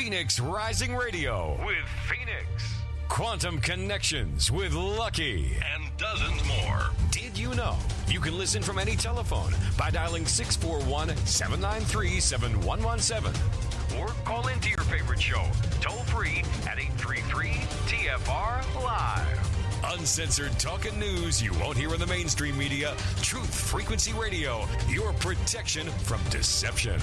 Phoenix Rising Radio with Phoenix. Quantum Connections with Lucky. And dozens more. Did you know you can listen from any telephone by dialing 641-793-7117? Or call into your favorite show toll free at 833-TFR-LIVE. Uncensored talk and news you won't hear in the mainstream media. Truth Frequency Radio, your protection from deception.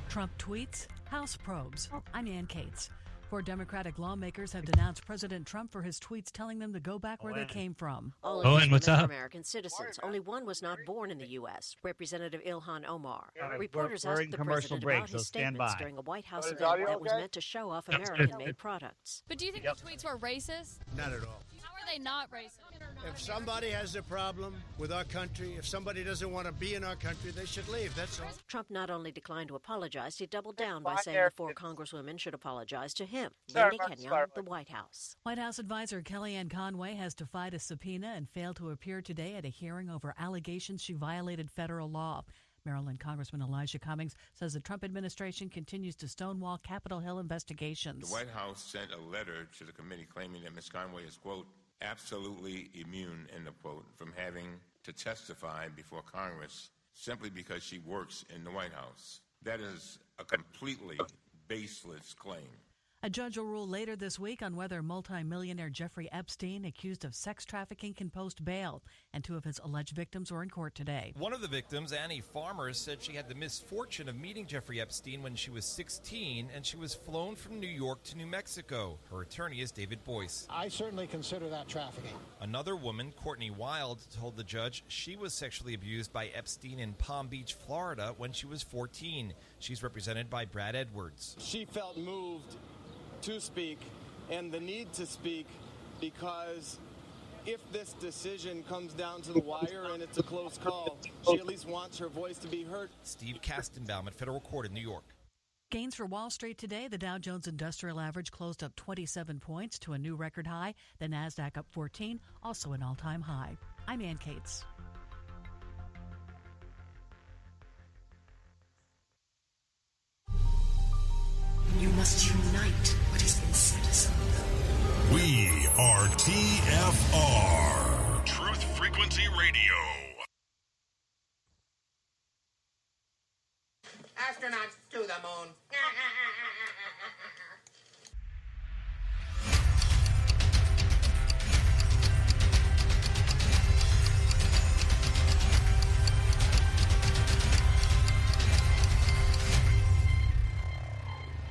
Trump tweets, House probes. I'm Ann Cates. 4 Democratic lawmakers have denounced President Trump for his tweets telling them to go back where they came from. All of these what's up? American citizens. Only one was not born in the U.S., Representative Ilhan Omar. Reporters asked the president about his statements during a White House event that was meant to show off American-made products. But do you think the tweets were racist? Not at all. How are they not racist? If somebody has a problem with our country, if somebody doesn't want to be in our country, they should leave, that's all. Trump not only declined to apologize, he doubled down by saying the 4 congresswomen should apologize to him. Linda Kenyon, the White House. White House advisor Kellyanne Conway has defied a subpoena and failed to appear today at a hearing over allegations she violated federal law. Maryland Congressman Elijah Cummings says the Trump administration continues to stonewall Capitol Hill investigations. The White House sent a letter to the committee claiming that Ms. Conway is, quote, absolutely immune, end of quote, from having to testify before Congress simply because she works in the White House. That is a completely baseless claim. A judge will rule later this week on whether multimillionaire Jeffrey Epstein, accused of sex trafficking, can post bail. And 2 of his alleged victims were in court today. One of the victims, Annie Farmer, said she had the misfortune of meeting Jeffrey Epstein when she was 16, and she was flown from New York to New Mexico. Her attorney is David Boyce. I certainly consider that trafficking. Another woman, Courtney Wild, told the judge she was sexually abused by Epstein in Palm Beach, Florida, when she was 14. She's represented by Brad Edwards. She felt moved to speak and the need to speak because if this decision comes down to the wire and it's a close call, she at least wants her voice to be heard. Steve Kastenbaum at Federal Court in New York. Gains for Wall Street today. The Dow Jones Industrial Average closed up 27 points to a new record high. The NASDAQ up 14, also an all-time high. I'm Ann Cates. You must unite what has been set asunder. We are TFR. Truth Frequency Radio. Astronauts to the moon.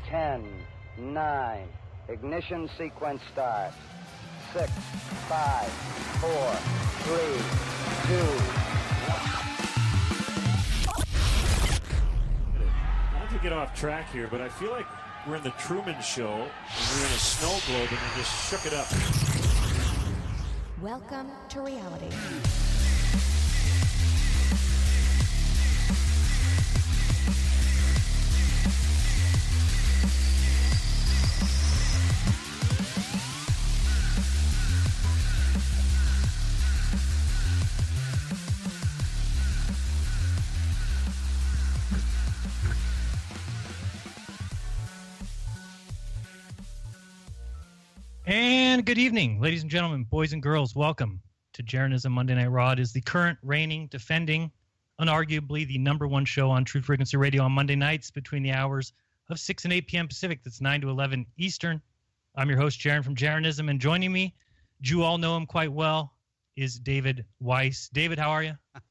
10, 9, ignition sequence start. 6, 5, 4, 3, 2. Not to get off track here, but I feel like we're in the Truman Show, and we're in a snow globe, and they just shook it up. Welcome to reality. And good evening, ladies and gentlemen, boys and girls. Welcome to Jeranism Monday Night Raw. It is the current, reigning, defending, unarguably the #1 show on Truth Frequency Radio on Monday nights between the hours of 6 and 8 p.m. Pacific. That's 9 to 11 Eastern. I'm your host, Jeran from Jeranism, and joining me, you all know him quite well, is David Weiss. David, how are you? Did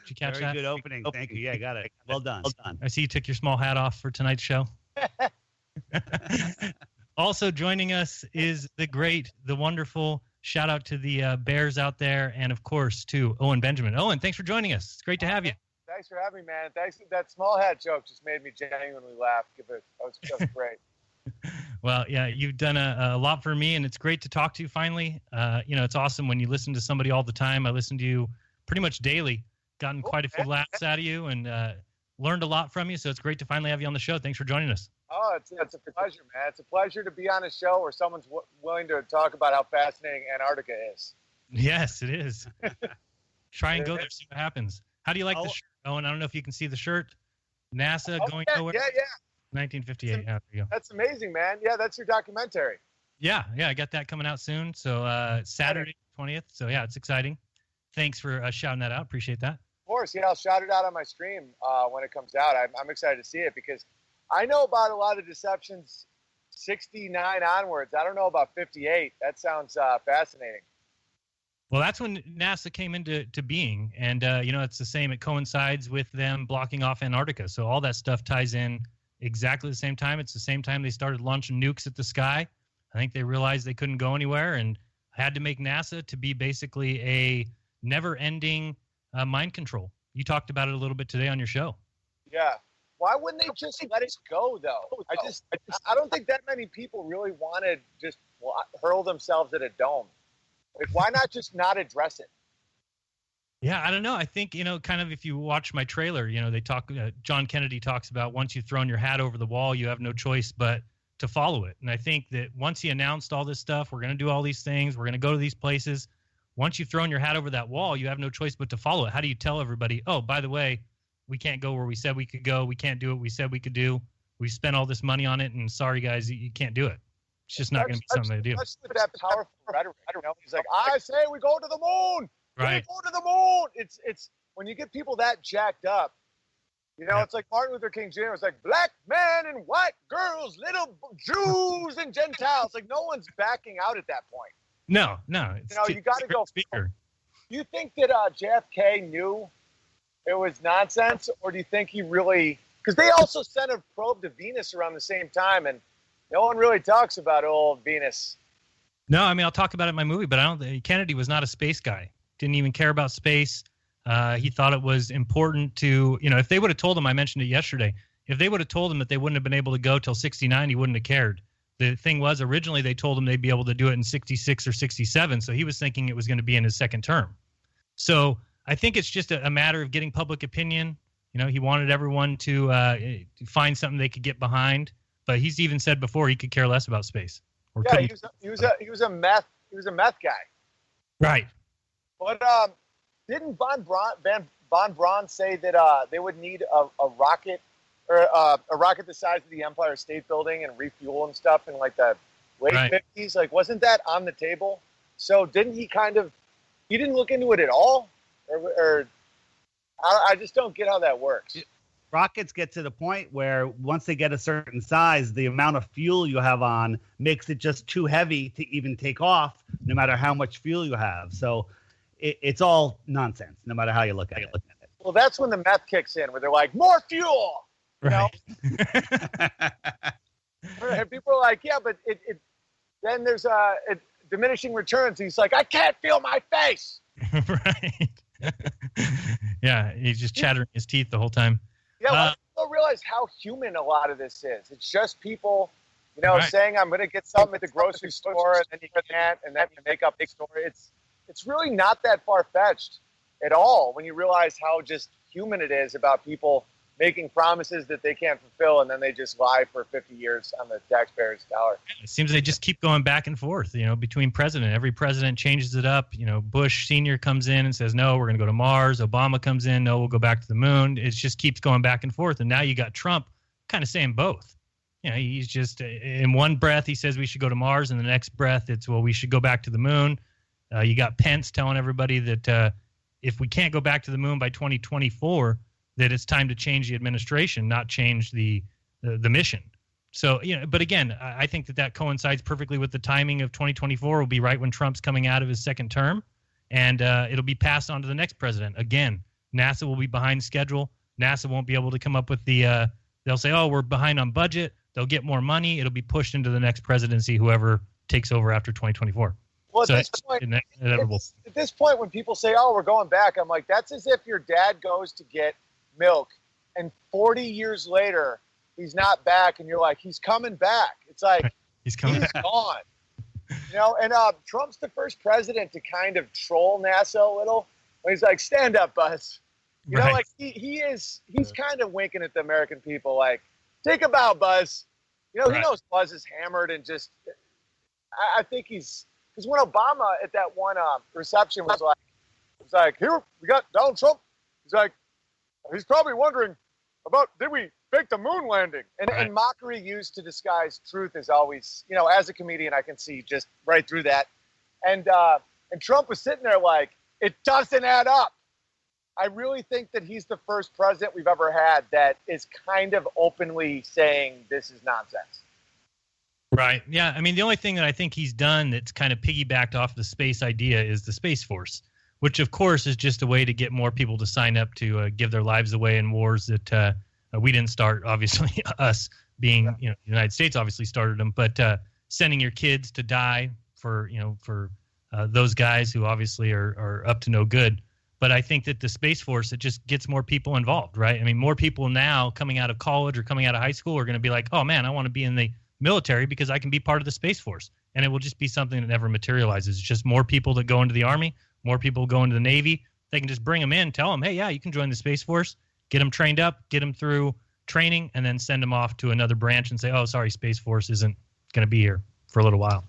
you catch Very that? good opening. Thank you. Yeah, got it. Well done. Well done. I see you took your small hat off for tonight's show. Also joining us is the great, the wonderful, shout out to the Bears out there, and of course to Owen Benjamin. Owen, thanks for joining us. It's great to have you. Thanks for having me, man. Thanks. That small hat joke just made me genuinely laugh. That was just great. Well, yeah, you've done a lot for me, and it's great to talk to you finally. It's awesome when you listen to somebody all the time. I listen to you pretty much daily. Gotten quite a few laughs out of you, and learned a lot from you, so it's great to finally have you on the show. Thanks for joining us. Oh, it's a pleasure, man. It's a pleasure to be on a show where someone's willing to talk about how fascinating Antarctica is. Yes, it is. Try and go there, see what happens. How do you like the shirt? Oh, and I don't know if you can see the shirt. NASA going nowhere. Yeah. 1958. Yeah, there you go. That's amazing, man. Yeah, that's your documentary. Yeah, I got that coming out soon. So Saturday 20th. So yeah, it's exciting. Thanks for shouting that out. Appreciate that. Of course, yeah, I'll shout it out on my stream when it comes out. I'm excited to see it because I know about a lot of deceptions 69 onwards. I don't know about 58. That sounds fascinating. Well, that's when NASA came into being. And, it's the same. It coincides with them blocking off Antarctica. So all that stuff ties in exactly the same time. It's the same time they started launching nukes at the sky. I think they realized they couldn't go anywhere and had to make NASA to be basically a never-ending mind control. You talked about it a little bit today on your show. Yeah. Why wouldn't they just let it go, though? I don't think that many people really want to just hurl themselves at a dome. Like, why not just not address it? Yeah, I don't know. I think, kind of if you watch my trailer, they talk, John Kennedy talks about once you've thrown your hat over the wall, you have no choice but to follow it. And I think that once he announced all this stuff, we're going to do all these things, we're going to go to these places. Once you've thrown your hat over that wall, you have no choice but to follow it. How do you tell everybody, oh, by the way, we can't go where we said we could go. We can't do what we said we could do. We spent all this money on it, and sorry, guys, you can't do it. It's just not going to be something to do. Especially with that powerful rhetoric. He's like, I say we go to the moon. Right. We go to the moon. It's when you get people that jacked up, it's like Martin Luther King Jr. was like, black men and white girls, little Jews and Gentiles. Like, no one's backing out at that point. No. You got to go. Speaker. Do you think that JFK knew it was nonsense, or do you think he really? Because they also sent a probe to Venus around the same time, and no one really talks about old Venus. No, I mean, I'll talk about it in my movie, but Kennedy was not a space guy. Didn't even care about space. He thought it was important to, if they would have told him, I mentioned it yesterday, if they would have told him that they wouldn't have been able to go till 69, he wouldn't have cared. The thing was, originally they told him they'd be able to do it in 66 or 67, so he was thinking it was going to be in his second term. So I think it's just a matter of getting public opinion. He wanted everyone to find something they could get behind, but he's even said before he could care less about space. He was a meth guy. Right. But didn't von Braun say that they would need a rocket or a rocket the size of the Empire State Building and refuel and stuff in like the late 50s? Like, wasn't that on the table? So didn't he he didn't look into it at all? Or I just don't get how that works. Rockets get to the point where once they get a certain size, the amount of fuel you have on makes it just too heavy to even take off, no matter how much fuel you have. So it's all nonsense, no matter how you look at it. Well, that's when the meth kicks in, where they're like, more fuel! Right. People are like, yeah, but then there's diminishing returns. He's like, I can't feel my face! Right. Yeah, he's just chattering his teeth the whole time. Yeah, I don't realize how human a lot of this is. It's just people, saying I'm going to get something at the grocery store, and then you can't, and then you make up a story. It's really not that far-fetched at all when you realize how just human it is about people making promises that they can't fulfill, and then they just lie for 50 years on the taxpayer's dollar. It seems they just keep going back and forth, between president. Every president changes it up. Bush Sr. comes in and says, no, we're going to go to Mars. Obama comes in, no, we'll go back to the moon. It just keeps going back and forth. And now you got Trump kind of saying both. He's just, in one breath, he says we should go to Mars. In the next breath, it's, well, we should go back to the moon. You got Pence telling everybody that if we can't go back to the moon by 2024, that it's time to change the administration, not change the mission. So, but again, I think that coincides perfectly with the timing of 2024 will be right when Trump's coming out of his second term, and it'll be passed on to the next president. Again, NASA will be behind schedule. NASA won't be able to come up with they'll say, oh, we're behind on budget. They'll get more money. It'll be pushed into the next presidency, whoever takes over after 2024. Well, at this point, when people say, oh, we're going back, I'm like, that's as if your dad goes to get milk, and 40 years later he's not back, and you're like, he's coming back. It's like he's gone. And Trump's the first president to kind of troll NASA a little when he's like, stand up, Buzz. Like he's kind of winking at the American people, like, take a bow, Buzz. He knows Buzz is hammered, and just I think he's, because when Obama at that one reception was like, here we got Donald Trump. He's like, He's probably wondering about, did we fake the moon landing? And mockery used to disguise truth is always, as a comedian, I can see just right through that. And Trump was sitting there like, it doesn't add up. I really think that he's the first president we've ever had that is kind of openly saying this is nonsense. Right. Yeah. I mean, the only thing that I think he's done that's kind of piggybacked off the space idea is the Space Force, which, of course, is just a way to get more people to sign up to give their lives away in wars that we didn't start. Obviously, us being, the United States obviously started them. But sending your kids to die for those guys who obviously are up to no good. But I think that the Space Force, it just gets more people involved, right? I mean, more people now coming out of college or coming out of high school are going to be like, oh, man, I want to be in the military because I can be part of the Space Force. And it will just be something that never materializes. It's just more people that go into the Army, more people go into the Navy. They can just bring them in, tell them, hey, yeah, you can join the Space Force, get them trained up, get them through training, and then send them off to another branch and say, oh, sorry, Space Force isn't going to be here for a little while.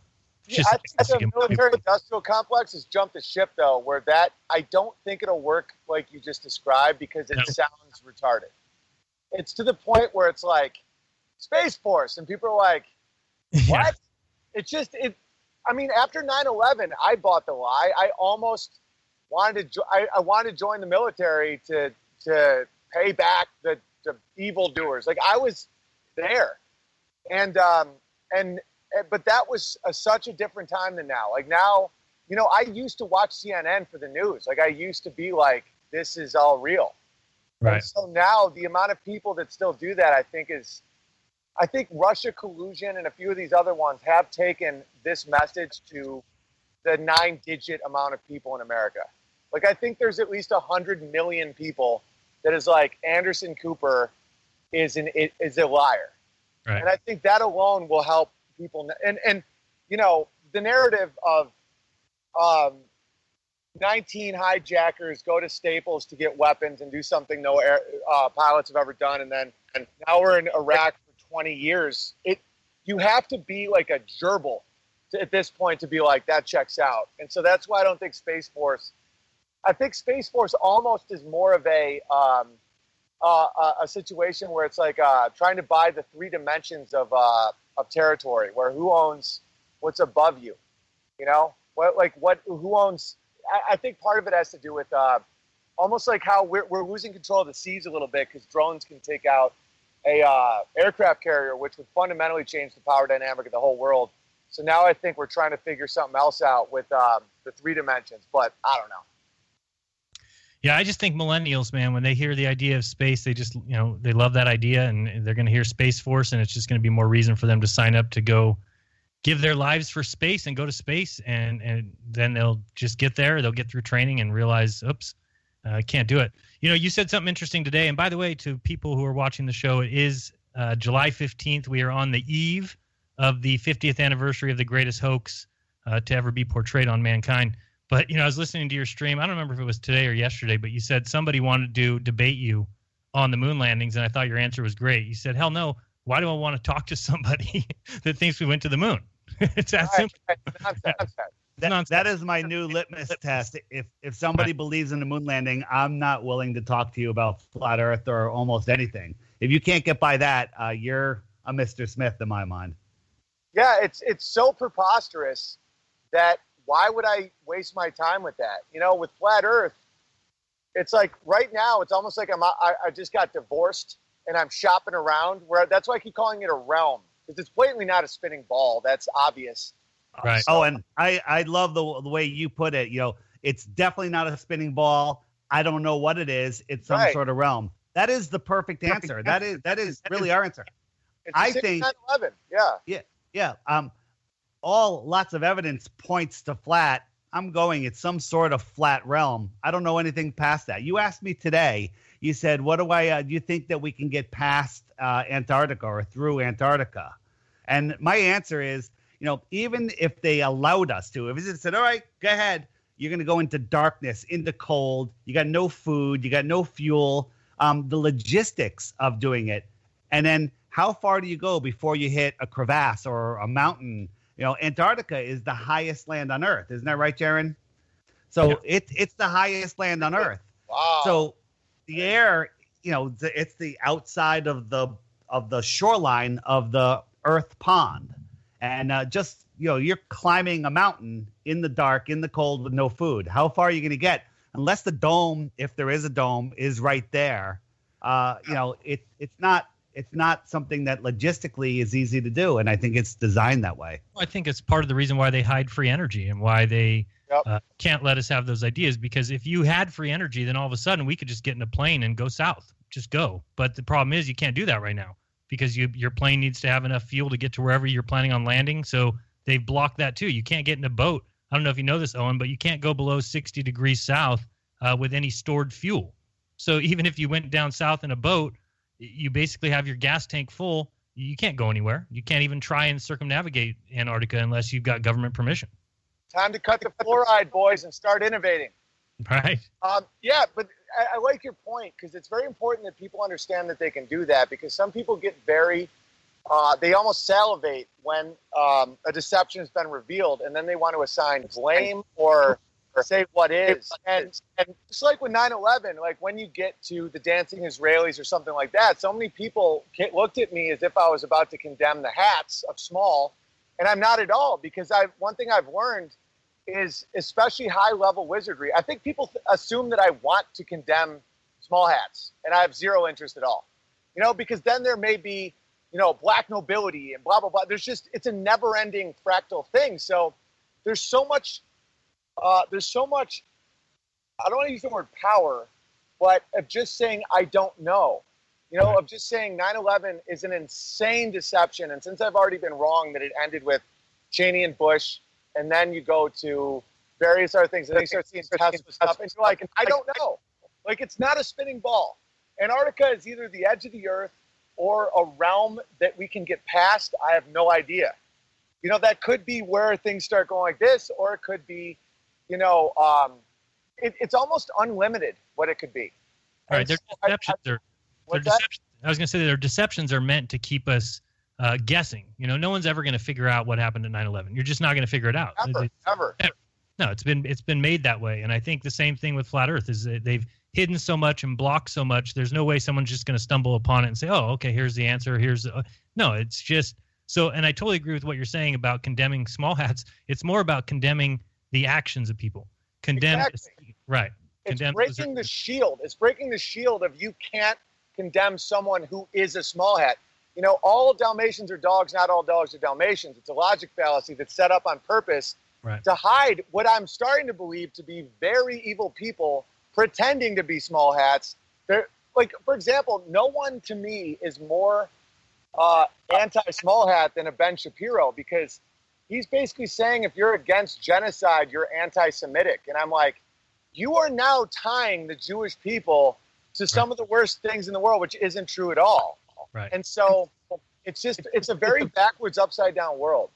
I think the military-industrial complex has jumped the ship, though, where I don't think it'll work like you just described because it sounds retarded. It's to the point where it's like, Space Force, and people are like, what? Yeah. I mean, after 9/11, I bought the lie. I almost wanted to I wanted to join the military to pay back the evildoers. Like, I was there. But that was such a different time than now. Like, now, I used to watch CNN for the news. Like, I used to be like, this is all real. Right. And so now the amount of people that still do that, I think Russia collusion and a few of these other ones have taken this message to the 9-digit amount of people in America. Like, I think there's at least 100 million people that is like, Anderson Cooper is a liar. Right. And I think that alone will help people. And the narrative of 19 hijackers go to Staples to get weapons and do something no pilots have ever done, and now we're in Iraq for 20 years. You have to be like a gerbil at this point to be like, that checks out. And so that's why I don't think Space Force. I think Space Force almost is more of a situation where it's like trying to buy the 3 dimensions of territory, where who owns what's above you, who owns. I think part of it has to do with almost like how we're losing control of the seas a little bit because drones can take out a aircraft carrier, which would fundamentally change the power dynamic of the whole world. So now I think we're trying to figure something else out with the 3 dimensions, but I don't know. Yeah, I just think millennials, man, when they hear the idea of space, they just, they love that idea, and they're going to hear Space Force, and it's just going to be more reason for them to sign up to go give their lives for space and go to space, and then they'll just get there. They'll get through training and realize, oops, I can't do it. You said something interesting today, and by the way, to people who are watching the show, it is July 15th. We are on the eve of the 50th anniversary of the greatest hoax to ever be portrayed on mankind. But, I was listening to your stream. I don't remember if it was today or yesterday, but you said somebody wanted to debate you on the moon landings, and I thought your answer was great. You said, hell no, why do I want to talk to somebody that thinks we went to the moon? It's that simple. That is my new litmus test. If somebody believes in the moon landing, I'm not willing to talk to you about flat Earth or almost anything. If you can't get by that, you're a Mr. Smith in my mind. Yeah, it's so preposterous that why would I waste my time with that? With flat Earth, it's like right now, it's almost like I just got divorced and I'm shopping around. That's why I keep calling it a realm, because it's blatantly not a spinning ball. That's obvious. Right. So, and I love the way you put it. It's definitely not a spinning ball. I don't know what it is. It's some sort of realm. That is the perfect answer. That is really our answer. I think 9/11. Yeah. Yeah. Lots of evidence points to flat. I'm going, it's some sort of flat realm. I don't know anything past that. You asked me today, you said, what do you think that we can get past Antarctica or through Antarctica? And my answer is, even if they allowed us to, if it said, all right, go ahead, you're going to go into darkness, into cold, you got no food, you got no fuel, the logistics of doing it. And then how far do you go before you hit a crevasse or a mountain? Antarctica is the highest land on Earth. Isn't that right, Jeran? So it's the highest land on Earth. Wow. So the air it's the outside of the shoreline of the Earth pond, and you're climbing a mountain in the dark, in the cold, with no food. How far are you going to get? Unless the dome, if there is a dome, is right there. It's not something that logistically is easy to do, and I think it's designed that way. I think it's part of the reason why they hide free energy and why they can't let us have those ideas, because if you had free energy, then all of a sudden we could just get in a plane and go south. Just go. But the problem is you can't do that right now because your plane needs to have enough fuel to get to wherever you're planning on landing. So they've blocked that too. You can't get in a boat. I don't know if you know this, Owen, but you can't go below 60 degrees south with any stored fuel. So even if you went down south in a boat, you basically have your gas tank full. You can't go anywhere. You can't even try and circumnavigate Antarctica unless you've got government permission. Time to cut the fluoride, boys, and start innovating. Right. But I like your point, because it's very important that people understand that they can do that, because some people get very they almost salivate when a deception has been revealed, and then they want to assign blame or say what is. And just like with 9/11, like when you get to the dancing Israelis or something like that, so many people looked at me as if I was about to condemn the hats of small, and I'm not at all, because one thing I've learned is, especially high-level wizardry, I think people assume that I want to condemn small hats, and I have zero interest at all. Because then there may be, black nobility and blah, blah, blah. It's a never-ending fractal thing. So there's so much, I don't want to use the word power, but of just saying, I don't know. Of just saying 9/11 is an insane deception. And since I've already been wrong that it ended with Cheney and Bush, and then you go to various other things, and then you start seeing tests with stuff, and you're like, I don't know. Like, it's not a spinning ball. Antarctica is either the edge of the earth or a realm that we can get past. I have no idea. That could be where things start going like this, or it could be, it's almost unlimited what it could be. All right, their deceptions I was going to say their deceptions are meant to keep us guessing. No one's ever going to figure out what happened at 9/11. You're just not going to figure it out. Ever. No, it's been made that way. And I think the same thing with Flat Earth is that they've hidden so much and blocked so much. There's no way someone's just going to stumble upon it and say, oh, okay, here's the answer. No, it's just so. And I totally agree with what you're saying about condemning small hats. It's more about condemning the actions of people. Exactly. Right. It's breaking the shield. It's breaking the shield of you can't condemn someone who is a small hat. All Dalmatians are dogs, not all dogs are Dalmatians. It's a logic fallacy that's set up on purpose to hide what I'm starting to believe to be very evil people pretending to be small hats. Like, for example, no one to me is more anti-small hat than a Ben Shapiro, because he's basically saying if you're against genocide, you're anti-Semitic. And I'm like, you are now tying the Jewish people to some of the worst things in the world, which isn't true at all. Right. And so it's a very backwards, upside down world.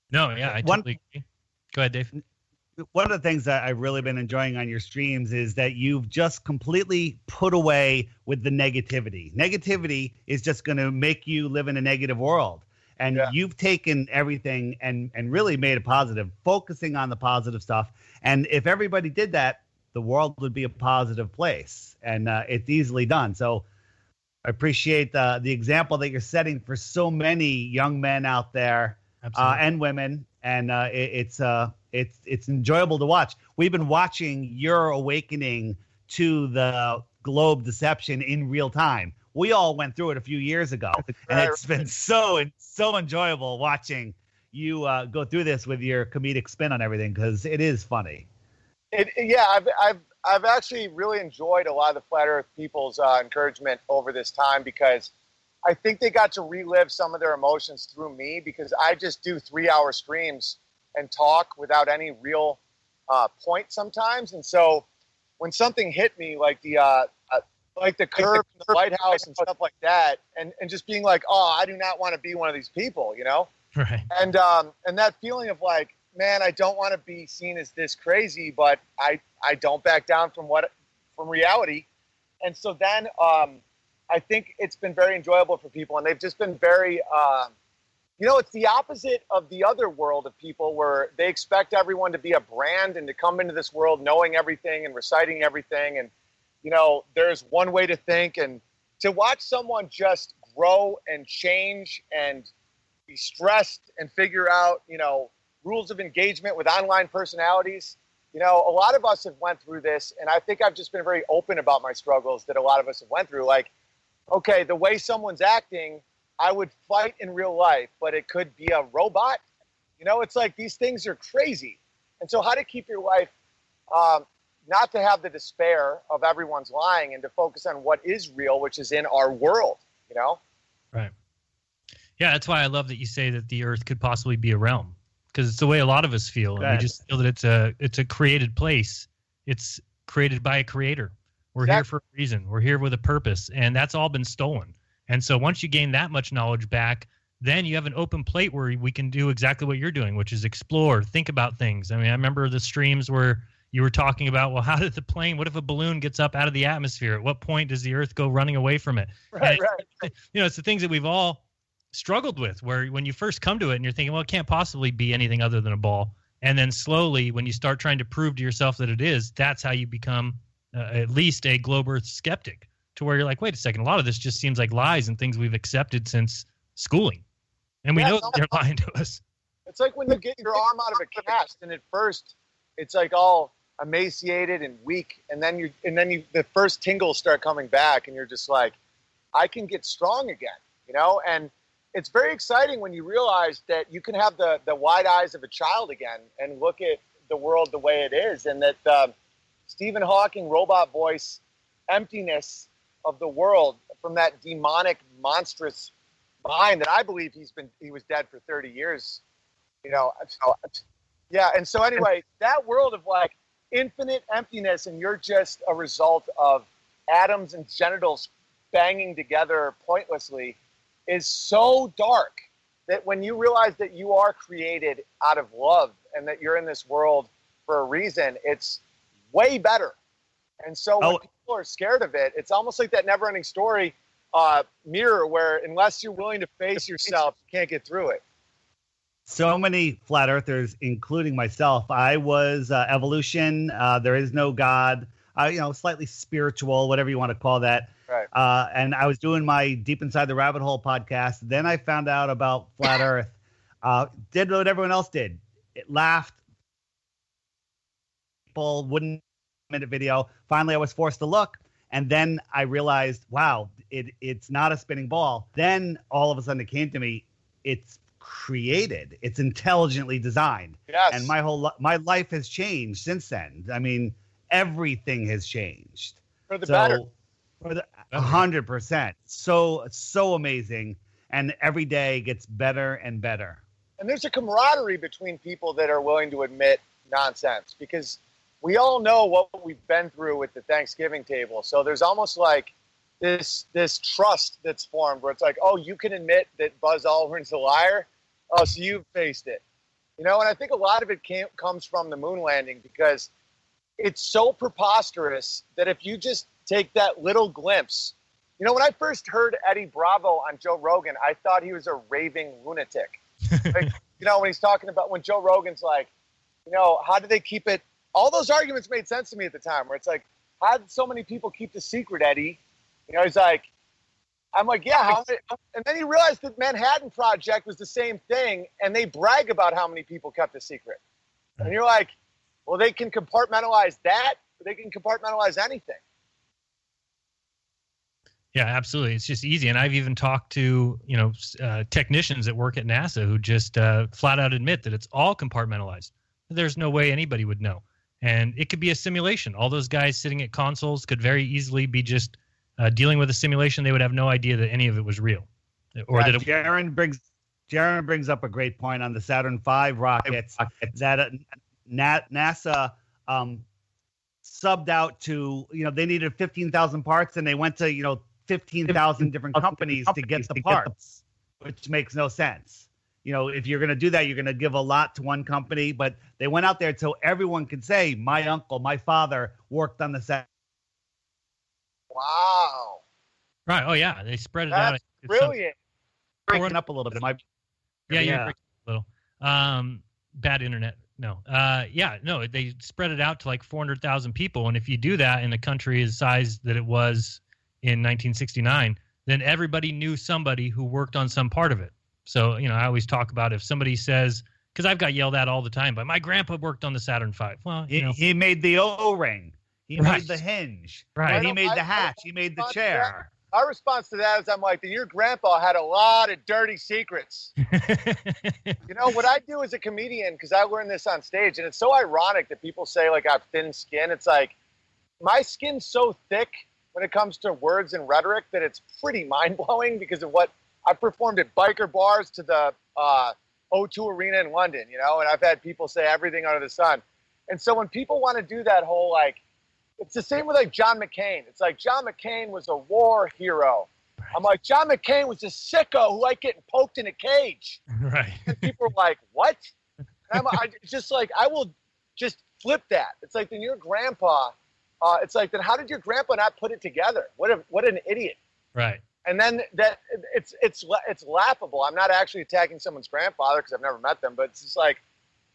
No, yeah, I totally agree. Go ahead, Dave. One of the things that I've really been enjoying on your streams is that you've just completely put away with the negativity. Negativity is just going to make you live in a negative world. And you've taken everything and really made it positive, focusing on the positive stuff. And if everybody did that, the world would be a positive place. And it's easily done. So I appreciate the example that you're setting for so many young men out there and women. And it's enjoyable to watch. We've been watching your awakening to the globe deception in real time. We all went through it a few years ago, and it's been so enjoyable watching you go through this with your comedic spin on everything, because it is funny. I've actually really enjoyed a lot of the Flat Earth people's encouragement over this time, because I think they got to relive some of their emotions through me, because I just do 3-hour streams and talk without any real point sometimes. And so when something hit me, like the curve in the White House and stuff like that, and just being like, oh, I do not want to be one of these people, Right. And that feeling of like, man, I don't want to be seen as this crazy, but I don't back down from reality. And so then I think it's been very enjoyable for people, and they've just been very it's the opposite of the other world of people, where they expect everyone to be a brand and to come into this world knowing everything and reciting everything. And there's one way to think, and to watch someone just grow and change and be stressed and figure out, rules of engagement with online personalities. A lot of us have went through this, and I think I've just been very open about my struggles that a lot of us have went through. Like, okay, the way someone's acting, I would fight in real life, but it could be a robot. It's like these things are crazy. And so how to keep your life, not to have the despair of everyone's lying and to focus on what is real, which is in our world, Right. Yeah, that's why I love that you say that the Earth could possibly be a realm, because it's the way a lot of us feel. And we just feel that it's a created place. It's created by a creator. We're here for a reason. We're here with a purpose, and that's all been stolen. And so once you gain that much knowledge back, then you have an open plate where we can do exactly what you're doing, which is explore, think about things. I mean, I remember the streams where you were talking about, well, how did the plane, what if a balloon gets up out of the atmosphere? At what point does the Earth go running away from it? Right. It's the things that we've all struggled with, where when you first come to it and you're thinking, well, it can't possibly be anything other than a ball. And then slowly, when you start trying to prove to yourself that it is, that's how you become at least a globe Earth skeptic, to where you're like, wait a second, a lot of this just seems like lies and things we've accepted since schooling. And we know that they're lying to us. It's like when you get your arm out of a cast, and at first it's like all emaciated and weak, and then the first tingles start coming back, and you're just like, I can get strong again, And it's very exciting when you realize that you can have the wide eyes of a child again and look at the world the way it is, and that Stephen Hawking robot voice emptiness of the world from that demonic, monstrous mind that I believe he was dead for 30 years, Yeah, and so anyway, that world of like infinite emptiness, and you're just a result of atoms and genitals banging together pointlessly, is so dark that when you realize that you are created out of love and that you're in this world for a reason, it's way better. And so when people are scared of it, it's almost like that never-ending story, mirror, where unless you're willing to face yourself, you can't get through it. So many flat earthers, including myself. I was evolution. There is no God. Slightly spiritual, whatever you want to call that. Right. And I was doing my Deep Inside the Rabbit Hole podcast. Then I found out about flat Earth. Did what everyone else did. It laughed. People wouldn't minute video. Finally, I was forced to look. And then I realized, wow, it's not a spinning ball. Then all of a sudden it came to me, it's created. It's intelligently designed. Yes. And my life has changed since then. I mean, everything has changed. For the better. For the 100%. So amazing. And every day gets better and better. And there's a camaraderie between people that are willing to admit nonsense, because we all know what we've been through with the Thanksgiving table. So there's almost like this trust that's formed where it's like, oh, you can admit that Buzz Aldrin's a liar. Oh, so you've faced it. And I think a lot of it comes from the moon landing, because it's so preposterous that if you just take that little glimpse, when I first heard Eddie Bravo on Joe Rogan, I thought he was a raving lunatic. Like, when he's talking about, when Joe Rogan's like, how do they keep it? All those arguments made sense to me at the time, where it's like, how did so many people keep the secret, Eddie? He's like, I'm like, yeah. And then you realize that Manhattan Project was the same thing, and they brag about how many people kept the secret. And you're like, well, they can compartmentalize that, or they can compartmentalize anything. Yeah, absolutely. It's just easy. And I've even talked to, technicians that work at NASA who just flat out admit that it's all compartmentalized. There's no way anybody would know. And it could be a simulation. All those guys sitting at consoles could very easily be just dealing with a simulation. They would have no idea that any of it was real. Or that Jeran brings up a great point on the Saturn V rockets that NASA subbed out to, they needed 15,000 parts, and they went to, 15,000 different companies to get the parts, which makes no sense. If you're going to do that, you're going to give a lot to one company, but they went out there so everyone could say, my uncle, my father worked on the set. Wow. Right. Oh, yeah. They spread it out. That's brilliant. Breaking up a little bit. You're breaking up a little. Bad internet No. They spread it out to like 400,000 people. And if you do that in a country as size that it was in 1969, then everybody knew somebody who worked on some part of it. So, I always talk about if somebody says, because I've got yelled at all the time, but my grandpa worked on the Saturn V. Well, he made the O-ring. He made the hinge. Right. He made the hatch. He made the chair. Our response to that is I'm like, your grandpa had a lot of dirty secrets. What I do as a comedian, because I learned this on stage, and it's so ironic that people say, like, I have thin skin. It's like, my skin's so thick when it comes to words and rhetoric that it's pretty mind-blowing because of what I've performed at biker bars to the O2 Arena in London, and I've had people say everything under the sun. And so when people want to do that whole, like, it's the same with, like, John McCain. It's like John McCain was a war hero. I'm like, John McCain was a sicko who liked getting poked in a cage. Right. And people are like, what? And I will just flip that. It's like, then your grandpa, it's like, then how did your grandpa not put it together? What an idiot. Right. And then that it's laughable. I'm not actually attacking someone's grandfather because I've never met them, but it's just like,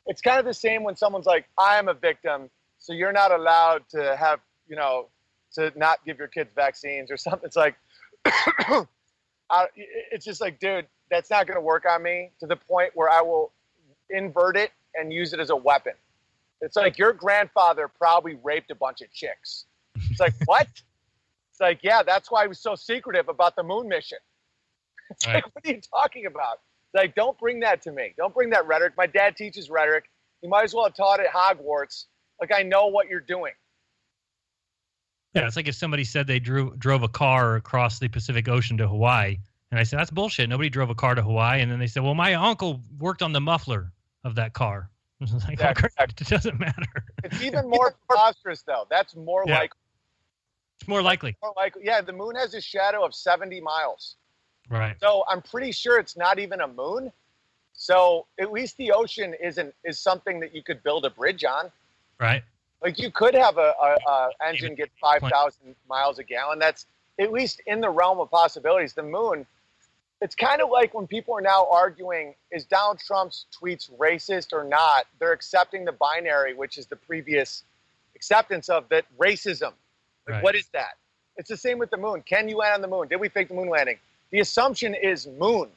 it's kind of the same when someone's like, I am a victim, so you're not allowed to have, to not give your kids vaccines or something. It's like, it's just like, dude, that's not going to work on me to the point where I will invert it and use it as a weapon. It's like, your grandfather probably raped a bunch of chicks. It's like, what? It's like, yeah, that's why he was so secretive about the moon mission. It's like, what are you talking about? It's like, don't bring that to me. Don't bring that rhetoric. My dad teaches rhetoric. You might as well have taught it at Hogwarts. Like, I know what you're doing. Yeah, it's like if somebody said they drove a car across the Pacific Ocean to Hawaii, and I said, that's bullshit. Nobody drove a car to Hawaii. And then they said, well, my uncle worked on the muffler of that car. I was like, exactly. It doesn't matter. It's even more preposterous, though. That's more likely. It's more likely. More likely. Yeah, the moon has a shadow of 70 miles. Right. So I'm pretty sure it's not even a moon. So at least the ocean is something that you could build a bridge on. Right. Like, you could have a engine get 5,000 miles a gallon. That's at least in the realm of possibilities. The moon, it's kind of like when people are now arguing, is Donald Trump's tweets racist or not? They're accepting the binary, which is the previous acceptance of that racism. Like, what is that? It's the same with the moon. Can you land on the moon? Did we fake the moon landing? The assumption is moon.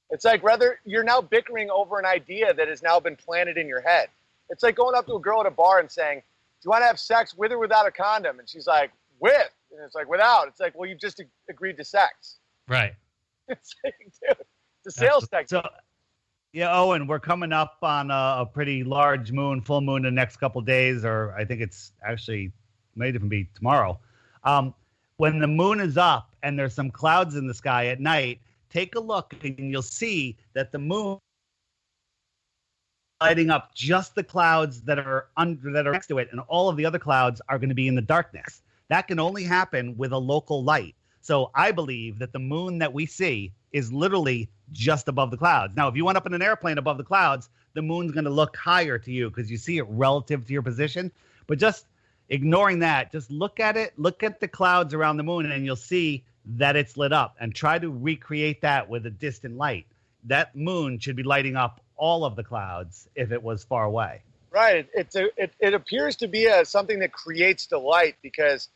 It's like, rather, you're now bickering over an idea that has now been planted in your head. It's like going up to a girl at a bar and saying, do you want to have sex with or without a condom? And she's like, with. And it's like, without. It's like, well, you've just agreed to sex. Right. It's like, dude, it's a sales tactic. So, yeah, Owen, we're coming up on a pretty large moon, full moon in the next couple of days, or I think it's actually might even be tomorrow. When the moon is up and there's some clouds in the sky at night, take a look and you'll see that the moon lighting up just the clouds that are next to it, and all of the other clouds are going to be in the darkness. That can only happen with a local light. So I believe that the moon that we see is literally just above the clouds. Now, if you went up in an airplane above the clouds, the moon's going to look higher to you because you see it relative to your position. But just ignoring that, just look at it, look at the clouds around the moon, and you'll see that it's lit up, and try to recreate that with a distant light. That moon should be lighting up all of the clouds if it was far away. Right. It appears to be something that creates the light, because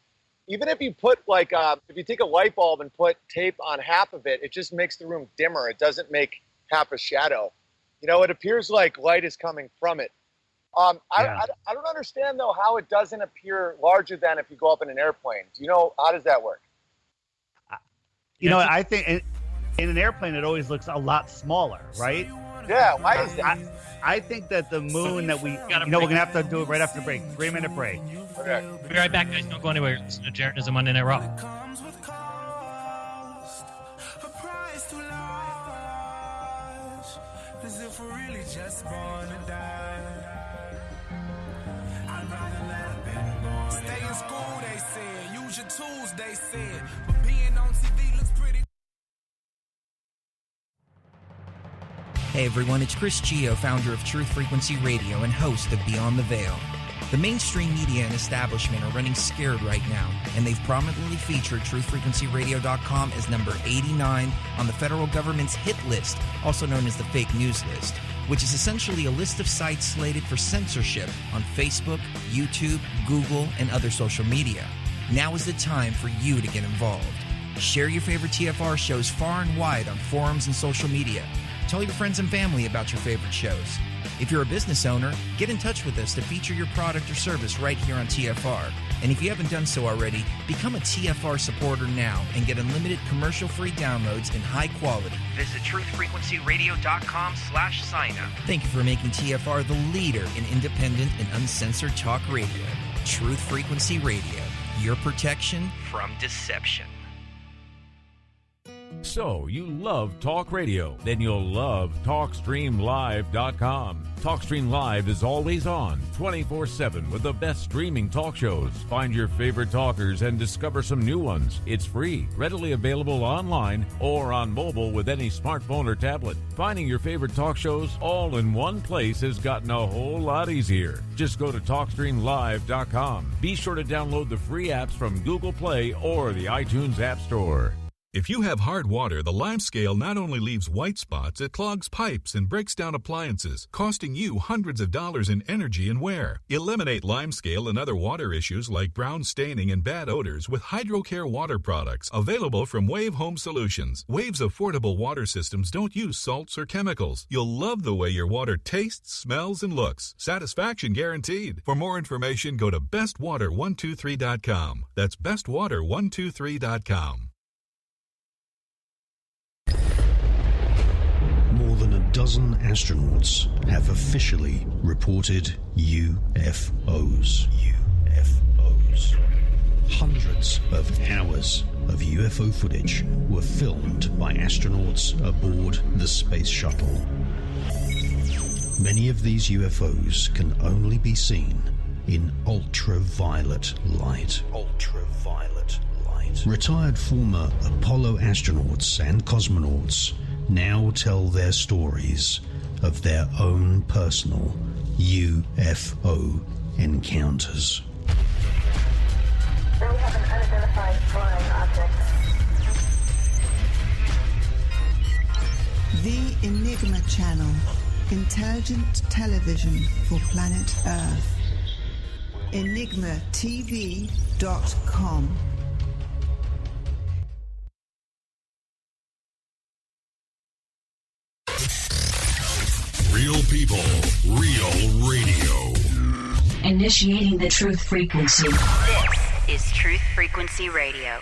even if you put if you take a light bulb and put tape on half of it, it just makes the room dimmer. It doesn't make half a shadow. It appears like light is coming from it. I don't understand, though, how it doesn't appear larger than if you go up in an airplane. Do you know, how does that work? I think in an airplane, it always looks a lot smaller, right? Yeah, why is that? I think that the moon that we're going to have to do it right after the break. 3-minute break. Okay. We'll be right back, guys. Don't go anywhere. Listen to Jeranism Monday Night Raw. Stay in school, they said. Use your tools, they said. But being on TV looks pretty. Hey everyone, it's Chris Gio, founder of Truth Frequency Radio and host of Beyond the Veil. The mainstream media and establishment are running scared right now, and they've prominently featured TruthFrequencyRadio.com as number 89 on the federal government's hit list, also known as the fake news list. which is essentially a list of sites slated for censorship on Facebook, YouTube, Google, and other social media. Now is the time for you to get involved. Share your favorite TFR shows far and wide on forums and social media. Tell your friends and family about your favorite shows. If you're a business owner, get in touch with us to feature your product or service right here on TFR. And if you haven't done so already, become a TFR supporter now and get unlimited commercial-free downloads in high quality. Visit truthfrequencyradio.com/sign-up. Thank you for making TFR the leader in independent and uncensored talk radio. Truth Frequency Radio, your protection from deception. So, you love talk radio? Then you'll love TalkStreamLive.com. TalkStream Live is always on, 24/7 with the best streaming talk shows. Find your favorite talkers and discover some new ones. It's free, readily available online or on mobile with any smartphone or tablet. Finding your favorite talk shows all in one place has gotten a whole lot easier. Just go to TalkStreamLive.com. Be sure to download the free apps from Google Play or the iTunes App Store. If you have hard water, the Lime Scale not only leaves white spots, it clogs pipes and breaks down appliances, costing you hundreds of dollars in energy and wear. Eliminate Lime Scale and other water issues like brown staining and bad odors with HydroCare water products, available from Wave Home Solutions. Wave's affordable water systems don't use salts or chemicals. You'll love the way your water tastes, smells, and looks. Satisfaction guaranteed. For more information, go to bestwater123.com. That's bestwater123.com. More than a dozen astronauts have officially reported UFOs. UFOs. Hundreds of hours of UFO footage were filmed by astronauts aboard the space shuttle. Many of these UFOs can only be seen in ultraviolet light. Ultraviolet light. Retired former Apollo astronauts and cosmonauts now tell their stories of their own personal UFO encounters. We have an unidentified flying object. The Enigma Channel, intelligent television for planet Earth. EnigmaTV.com. Real people, real radio. Initiating the truth frequency. This is Truth Frequency Radio.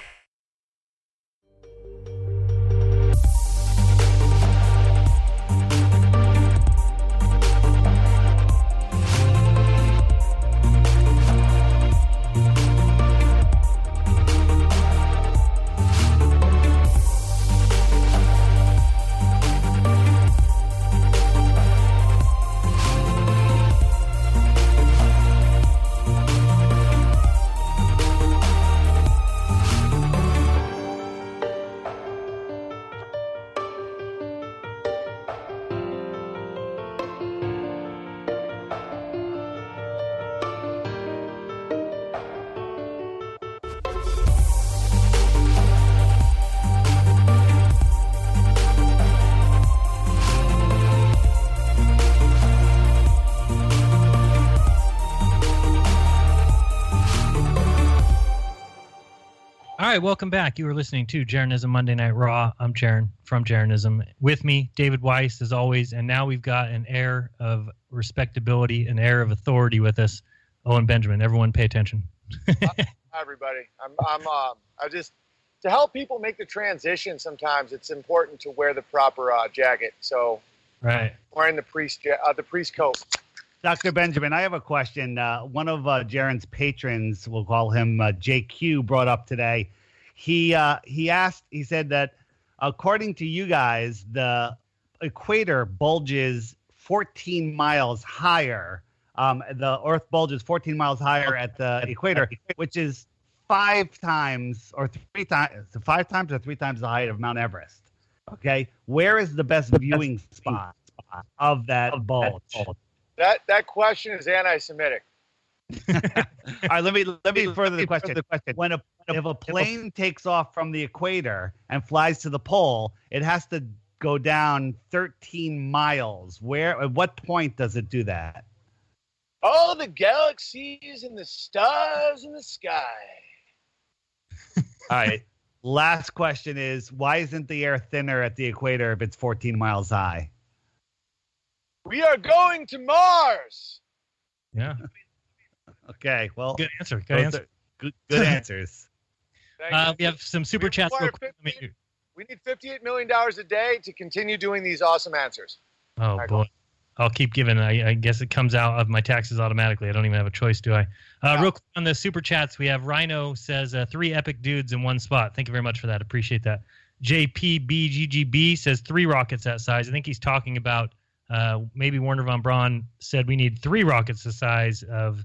All right, welcome back. You were listening to Jeranism Monday Night Raw. I'm Jeran from Jeranism. With me, David Weiss, as always, and now we've got an air of respectability, an air of authority with us, Owen Benjamin. Everyone, pay attention. Hi, everybody. I just to help people make the transition. Sometimes it's important to wear the proper jacket. So, right, wearing the priest coat. Dr. Benjamin, I have a question. One of Jeran's patrons, we'll call him JQ, brought up today. He said that according to you guys, the equator bulges 14 miles higher. The Earth bulges 14 miles higher at the equator, which is 5 times or 3 times the height of Mount Everest. Okay, where is the best viewing spot of that bulge? That question is anti-Semitic. All right, let me further the question. If a plane takes off from the equator and flies to the pole, it has to go down 13 miles. At what point does it do that? All the galaxies and the stars in the sky. All right. Last question is, why isn't the air thinner at the equator if it's 14 miles high? We are going to Mars. Yeah. Okay. Well, good answer. Good answer. Good answers. We have some super chats. We need $58 million a day to continue doing these awesome answers. Oh, boy. I'll keep giving. I guess it comes out of my taxes automatically. I don't even have a choice, do I? Real quick on the super chats, we have Rhino says 3 epic dudes in one spot. Thank you very much for that. Appreciate that. JPBGGB says 3 rockets that size. I think he's talking about maybe Werner von Braun said we need 3 rockets the size of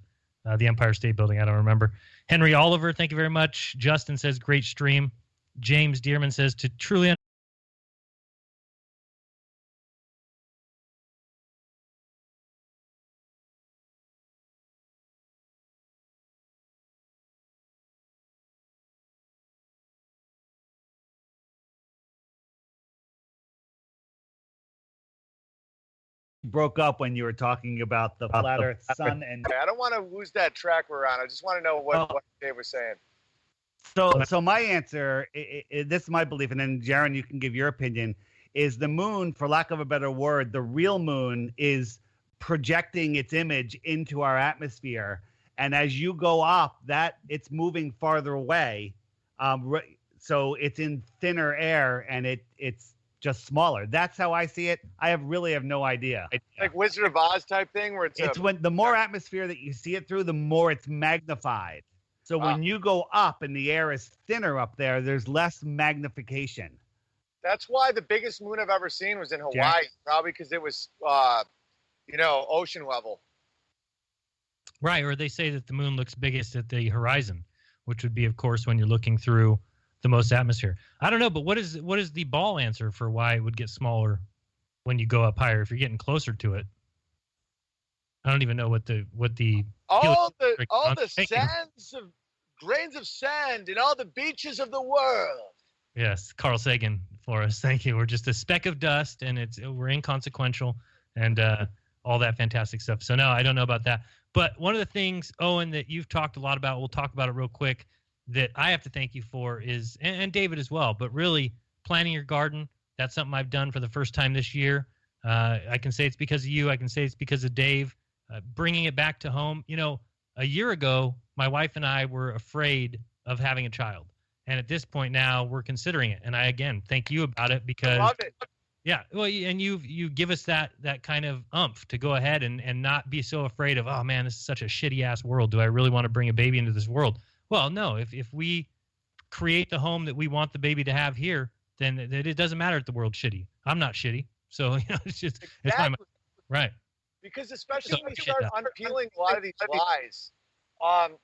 the Empire State Building. I don't remember. Henry Oliver, thank you very much. Justin says great stream. James Dearman says to truly broke up when you were talking about the flat Earth sun and I don't want to lose that track we're on. I just want to know what Dave was saying. So my answer, this is my belief, and then Jeran, you can give your opinion, is the moon, for lack of a better word, the real moon is projecting its image into our atmosphere. And as you go up, it's moving farther away. So it's in thinner air and it's just smaller. That's how I see it. I really have no idea. Like Wizard of Oz type thing where it's when the more atmosphere that you see it through, the more it's magnified. So when you go up and the air is thinner up there, there's less magnification. That's why the biggest moon I've ever seen was in Hawaii, probably because it was, ocean level. Right, or they say that the moon looks biggest at the horizon, which would be, of course, when you're looking through the most atmosphere. I don't know, but what is the ball answer for why it would get smaller when you go up higher if you're getting closer to it? I don't even know what the all the sands of grains of sand in all the beaches of the world. Yes, Carl Sagan for us. Thank you. We're just a speck of dust, and we're inconsequential, and all that fantastic stuff. So no, I don't know about that. But one of the things, Owen, that you've talked a lot about, we'll talk about it real quick, that I have to thank you for is, and David as well, but really planting your garden. That's something I've done for the first time this year. I can say it's because of you. I can say it's because of Dave. Bringing it back to home. You know, a year ago, my wife and I were afraid of having a child. And at this point now, we're considering it. And I, again, thank you about it because... I love it. Yeah, well, and you give us that kind of oomph to go ahead and not be so afraid of, oh, man, this is such a shitty-ass world. Do I really want to bring a baby into this world? Well, no. If we create the home that we want the baby to have here, then it doesn't matter if the world's shitty. I'm not shitty. So, it's just... Exactly. It's my... Right. Because especially when you start unpeeling a lot of these lies,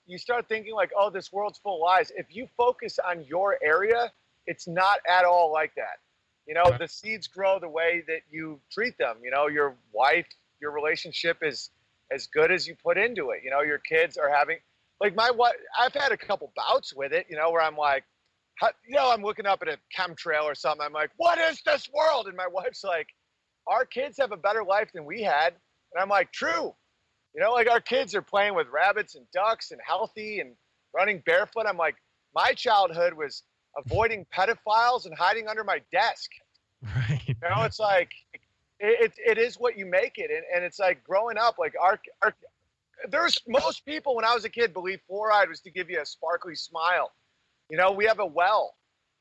you start thinking like, oh, this world's full of lies. If you focus on your area, it's not at all like that. You know, the seeds grow the way that you treat them. You know, your wife, your relationship is as good as you put into it. You know, your kids are having, like my wife, I've had a couple bouts with it, you know, where I'm like, I'm looking up at a chemtrail or something. I'm like, what is this world? And my wife's like, our kids have a better life than we had. And I'm like, true. You know, like our kids are playing with rabbits and ducks and healthy and running barefoot. I'm like, my childhood was avoiding pedophiles and hiding under my desk. Right. You know, it's like, it is what you make it. And it's like growing up, like most people when I was a kid believed fluoride was to give you a sparkly smile. You know, we have a well.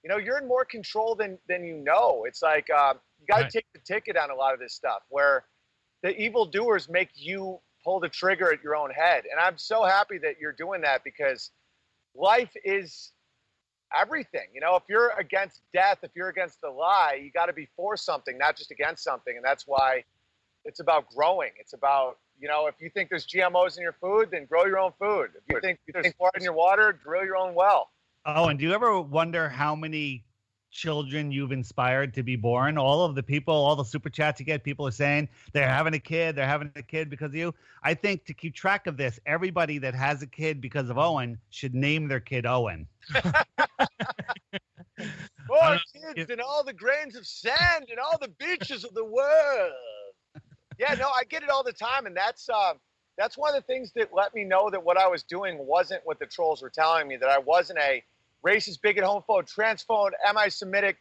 You know, you're in more control than you know. It's like you got to take the ticket on a lot of this stuff where the evildoers make you pull the trigger at your own head. And I'm so happy that you're doing that because life is everything. You know, if you're against death, if you're against the lie, you got to be for something, not just against something. And that's why it's about growing. It's about, you know, if you think there's GMOs in your food, then grow your own food. If you think there's fluoride in your water, drill your own well. Oh, and do you ever wonder how many children you've inspired to be born? All of the people, all the super chats you get, people are saying they're having a kid because of you. I think to keep track of this, everybody that has a kid because of Owen should name their kid Owen. More kids than all the grains of sand and all the beaches of the world. Yeah, no, I get it all the time, and that's one of the things that let me know that what I was doing wasn't what the trolls were telling me, that I wasn't a racist, bigot, homophobe, transphobe, anti-Semitic,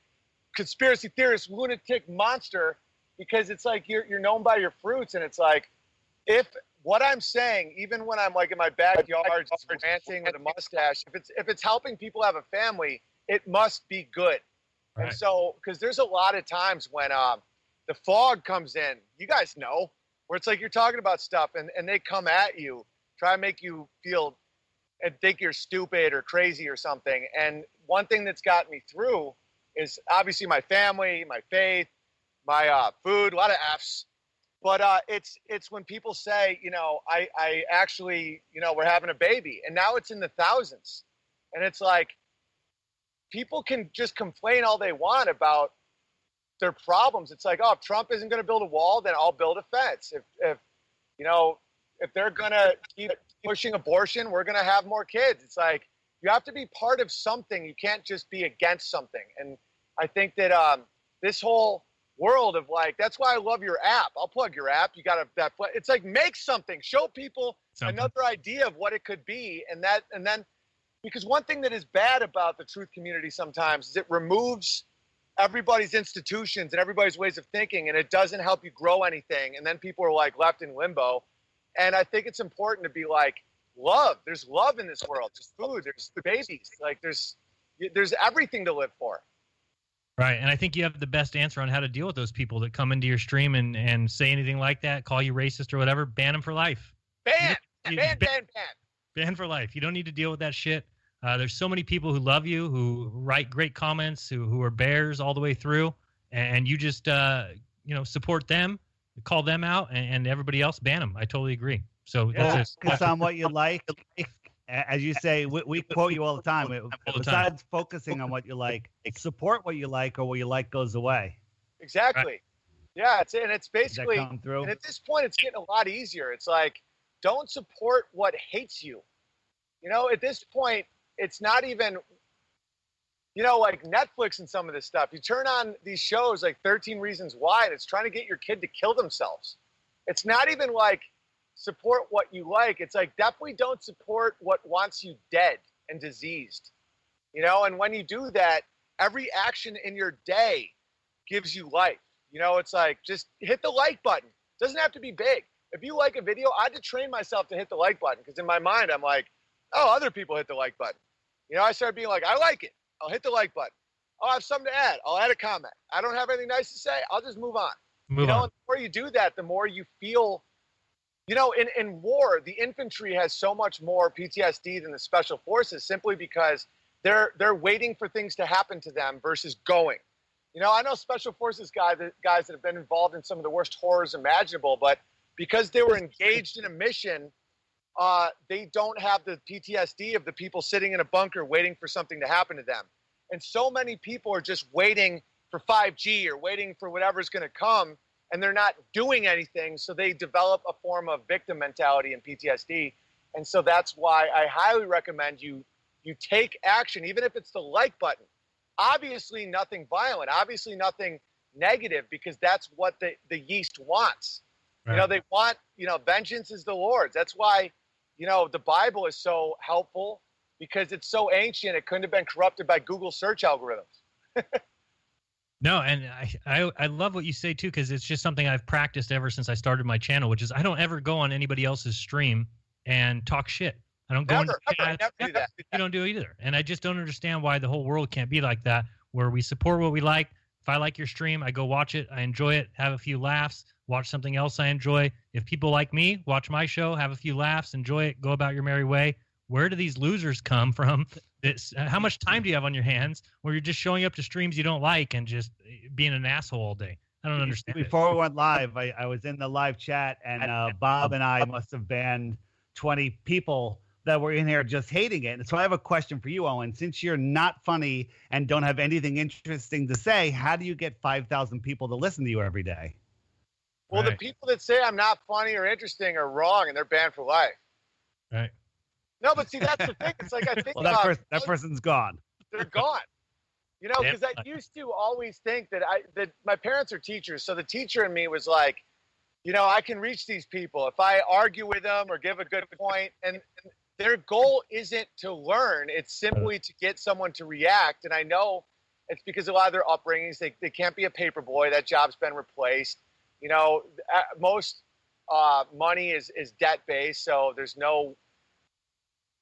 conspiracy theorist, lunatic monster, because it's like you're known by your fruits, and it's like, if what I'm saying, even when I'm like in my backyard just ranting with a mustache, if it's helping people have a family, it must be good. Right. And so, because there's a lot of times when the fog comes in, you guys know, where it's like you're talking about stuff and they come at you, try to make you feel and think you're stupid or crazy or something. And one thing that's got me through is obviously my family, my faith, my food, a lot of F's. But it's when people say, you know, I actually, you know, we're having a baby, and now it's in the thousands. And it's like, people can just complain all they want about their problems. It's like, oh, if Trump isn't going to build a wall, then I'll build a fence. If you know, if they're going to keep pushing abortion, we're going to have more kids. It's like, you have to be part of something. You can't just be against something. And I think that this whole world of like, that's why I love your app. I'll plug your app. You got that. It's like, make something, show people another idea of what it could be. And then, because one thing that is bad about the truth community sometimes is it removes everybody's institutions and everybody's ways of thinking, and it doesn't help you grow anything. And then people are like left in limbo. And I think it's important to be like, love. There's love in this world. There's food. There's babies. Like there's everything to live for. Right. And I think you have the best answer on how to deal with those people that come into your stream and say anything like that, call you racist or whatever. Ban them for life. Ban for life. You don't need to deal with that shit. There's so many people who love you, who write great comments, who are bears all the way through, and you just support them, call them out, and everybody else ban them. I totally agree. So focus on what you like. As you say, we quote you all the time. Besides focusing on what you like, support what you like, or what you like goes away. Exactly. Right. Yeah, it's basically, and at this point, it's getting a lot easier. It's like, don't support what hates you. You know, at this point, it's not even, you know, like Netflix and some of this stuff. You turn on these shows like 13 Reasons Why, and it's trying to get your kid to kill themselves. It's not even like support what you like. It's like, definitely don't support what wants you dead and diseased. You know, and when you do that, every action in your day gives you life. You know, it's like, just hit the like button. It doesn't have to be big. If you like a video, I had to train myself to hit the like button, because in my mind, I'm like, oh, other people hit the like button. You know, I started being like, I like it. I'll hit the like button. I'll have something to add. I'll add a comment. I don't have anything nice to say. I'll just move on. And the more you do that, the more you feel, you know, in war, the infantry has so much more PTSD than the special forces, simply because they're waiting for things to happen to them versus going. You know, I know special forces guys that have been involved in some of the worst horrors imaginable, but because they were engaged in a mission, they don't have the PTSD of the people sitting in a bunker waiting for something to happen to them. And so many people are just waiting for 5G or waiting for whatever's going to come, and they're not doing anything. So they develop a form of victim mentality and PTSD. And so that's why I highly recommend you take action, even if it's the like button. Obviously nothing violent, obviously nothing negative, because that's what the yeast wants. Right. You know, they want, you know, vengeance is the Lord's. That's why, you know, the Bible is so helpful, because it's so ancient. It couldn't have been corrupted by Google search algorithms. No, and I love what you say, too, because it's just something I've practiced ever since I started my channel, which is I don't ever go on anybody else's stream and talk shit. I don't go into chat. Never do that. You don't do it either. And I just don't understand why the whole world can't be like that, where we support what we like. If I like your stream, I go watch it. I enjoy it, have a few laughs, watch something else I enjoy. If people like me, watch my show, have a few laughs, enjoy it, go about your merry way. Where do these losers come from? How much time do you have on your hands where you're just showing up to streams you don't like and just being an asshole all day? I don't understand. Before we went live, I was in the live chat, and Bob and I must have banned 20 people that were in here just hating it. And so I have a question for you, Owen. Since you're not funny and don't have anything interesting to say, how do you get 5,000 people to listen to you every day? Well, right. The people that say I'm not funny or interesting are wrong, and they're banned for life. Right. No, but see, that's the thing. It's like, I think well, that person's gone. They're gone. You know, because I used to always think that my parents are teachers, so the teacher in me was like, you know, I can reach these people if I argue with them or give a good point, and their goal isn't to learn; it's simply to get someone to react. And I know it's because of a lot of their upbringings. They can't be a paper boy; that job's been replaced. You know, most money is debt based, so there's no.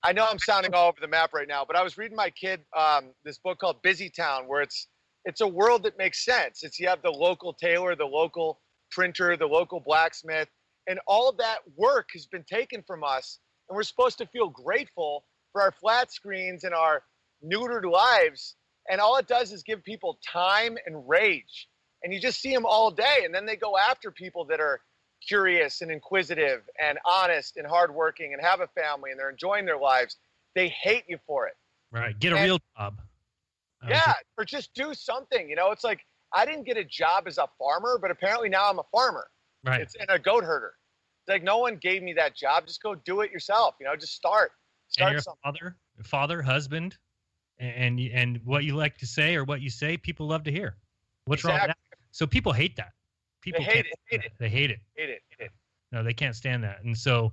I know I'm sounding all over the map right now, but I was reading my kid this book called Busy Town, where it's a world that makes sense. You have the local tailor, the local printer, the local blacksmith, and all of that work has been taken from us, and we're supposed to feel grateful for our flat screens and our neutered lives, and all it does is give people time and rage, and you just see them all day, and then they go after people that are curious and inquisitive and honest and hardworking and have a family and they're enjoying their lives. They hate you for it. Right. Get a real job. Yeah, or just do something. You know, it's like I didn't get a job as a farmer, but apparently now I'm a farmer. Right. And a goat herder. It's like no one gave me that job. Just go do it yourself. You know, just start and you're something. A father, husband, and what you like to say or what you say, people love to hear. What's wrong with that? So people hate that. People hate it. They hate it. No, they can't stand that. And so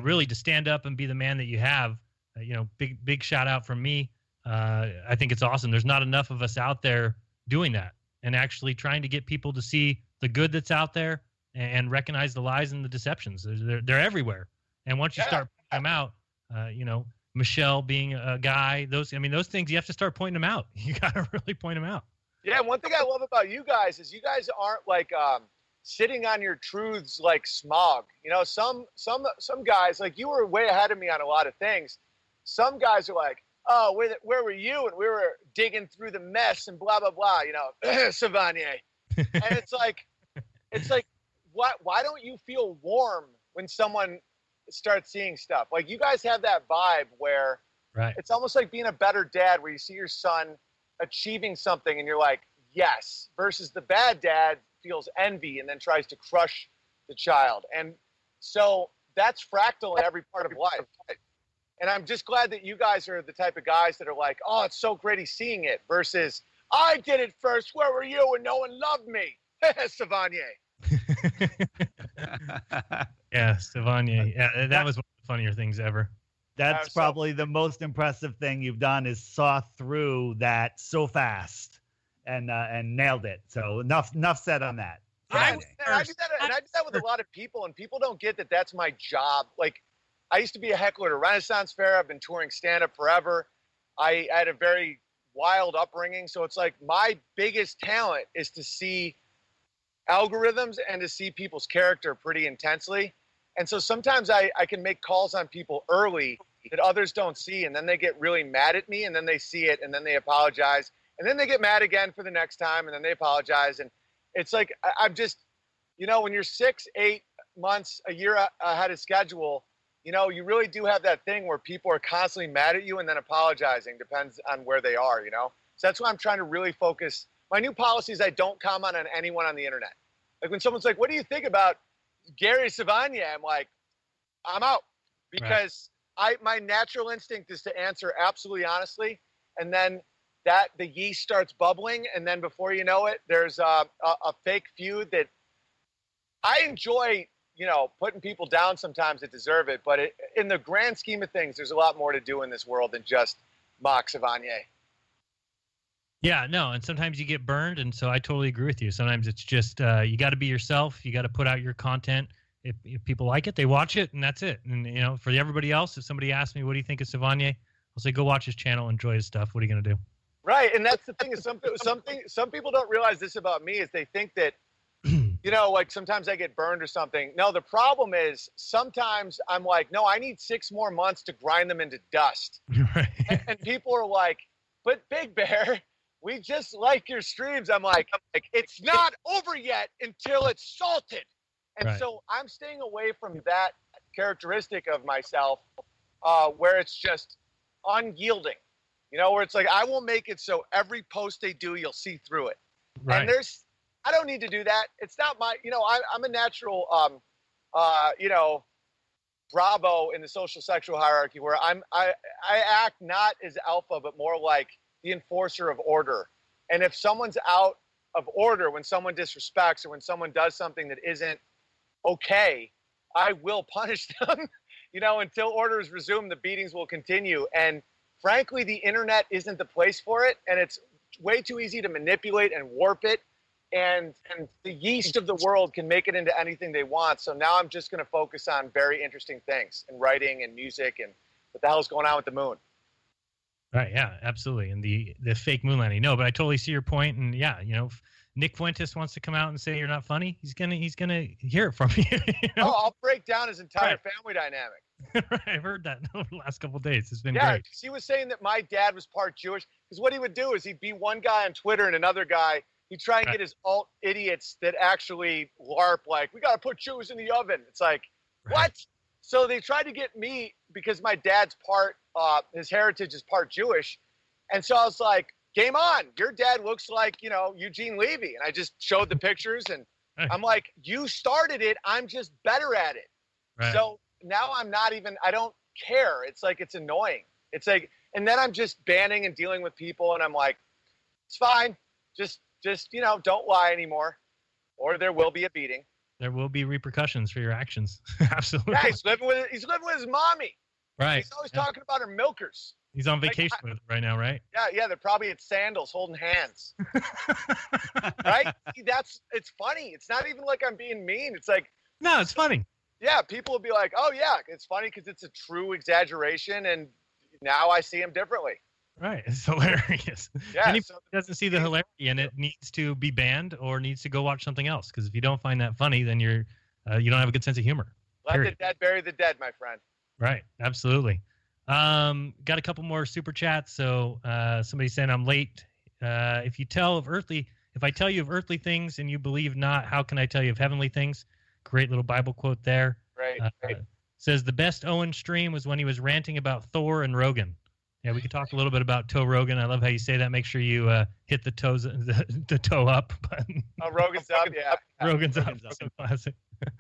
really to stand up and be the man that you have, you know, big shout out from me. I think it's awesome. There's not enough of us out there doing that and actually trying to get people to see the good that's out there and recognize the lies and the deceptions. They're everywhere. And once you start pointing them out, you know, Michelle being a guy, those things, you have to start pointing them out. You got to really point them out. Yeah, one thing I love about you guys is you guys aren't like sitting on your truths like smog. You know, some guys, like you were way ahead of me on a lot of things. Some guys are like, oh, where were you? And we were digging through the mess and blah, blah, blah, you know, Savanier. And it's like, why don't you feel warm when someone starts seeing stuff? Like you guys have that vibe where it's almost like being a better dad where you see your son achieving something and you're like, yes, versus the bad dad feels envy and then tries to crush the child. And so that's fractal in every part of life. And I'm just glad that you guys are the type of guys that are like, oh, it's so great he's seeing it versus I did it first. Where were you? And no one loved me. Savanier. Yeah, Savanier. Yeah, that was one of the funnier things ever. That's probably the most impressive thing you've done is saw through that so fast and nailed it. So enough said on that. I do that with a lot of people, and people don't get that that's my job. Like, I used to be a heckler at a Renaissance fair. I've been touring stand-up forever. I had a very wild upbringing, so it's like my biggest talent is to see algorithms and to see people's character pretty intensely. And so sometimes I can make calls on people early that others don't see, and then they get really mad at me, and then they see it, and then they apologize, and then they get mad again for the next time, and then they apologize. And it's like I'm just, you know, when you're 6, 8 months, a year ahead of schedule, you know, you really do have that thing where people are constantly mad at you and then apologizing, depends on where they are, you know? So that's why I'm trying to really focus. My new policy is I don't comment on anyone on the internet. Like when someone's like, what do you think about Gary Savanier? I'm like, I'm out, because my natural instinct is to answer absolutely honestly, and then the yeast starts bubbling, and then before you know it, there's a fake feud that I enjoy, you know, putting people down sometimes that deserve it, but in the grand scheme of things, there's a lot more to do in this world than just mock Savanier. Yeah, no, and sometimes you get burned, and so I totally agree with you. Sometimes it's just you got to be yourself. You got to put out your content. If people like it, they watch it, and that's it. And, you know, for everybody else, if somebody asks me, what do you think of Savanier? I'll say, go watch his channel, enjoy his stuff. What are you going to do? Right, and that's the thing is some people don't realize this about me is they think that, you know, like sometimes I get burned or something. No, the problem is sometimes I'm like, no, I need 6 more months to grind them into dust. Right. And people are like, but Big Bear, we just like your streams. I'm like, it's not over yet until it's salted. And so I'm staying away from that characteristic of myself where it's just unyielding, you know, where it's like, I will make it so every post they do, you'll see through it. Right. And I don't need to do that. It's not my, you know, I'm a natural, you know, Bravo in the social sexual hierarchy where I act not as alpha, but more like the enforcer of order. And if someone's out of order, when someone disrespects or when someone does something that isn't okay, I will punish them. Until order is resumed, the beatings will continue. And frankly, the internet isn't the place for it. And it's way too easy to manipulate and warp it. And the yeast of the world can make it into anything they want. So now I'm just going to focus on very interesting things in writing and music and what the hell's going on with the moon. Right. Yeah, absolutely. And the fake moon landing. No, but I totally see your point. And yeah, if Nick Fuentes wants to come out and say you're not funny, he's gonna hear it from you. Oh, I'll break down his entire family dynamic. Right, I've heard that over the last couple of days. It's been great. great. He was saying that my dad was part Jewish because what he would do is he'd be one guy on Twitter and another guy. He'd try and get his alt idiots that actually LARP like, we got to put Jews in the oven. It's like, what? So they tried to get me because my dad's part, his heritage is part Jewish. And so I was like, game on. Your dad looks like, Eugene Levy. And I just showed the pictures and I'm like, you started it. I'm just better at it. Right. So now I don't care. It's like, it's annoying. It's like, and then I'm just banning and dealing with people. And I'm like, it's fine. Just don't lie anymore or there will be a beating. There will be repercussions for your actions. Absolutely. Yeah, he's living with his mommy. Right. He's always talking about her milkers. He's on vacation with her right now, right? Yeah, they're probably at Sandals holding hands. Right? It's funny. It's not even like I'm being mean. It's like, no, it's funny. Yeah, people will be like, oh yeah, it's funny because it's a true exaggeration and now I see him differently. Right. It's hilarious. Yeah, anybody who doesn't see the hilarity in it needs to be banned or needs to go watch something else. Because if you don't find that funny, then you don't have a good sense of humor. Let the dead bury the dead, my friend. Right. Absolutely. Got a couple more super chats. So somebody said I'm late. If I tell you of earthly things and you believe not, how can I tell you of heavenly things? Great little Bible quote there. Right. Says the best Owen stream was when he was ranting about Thor and Rogan. Yeah, we could talk a little bit about Toe Rogan. I love how you say that. Make sure you hit the toe up button. Oh, Rogan's up, yeah. Rogan's up. Classic.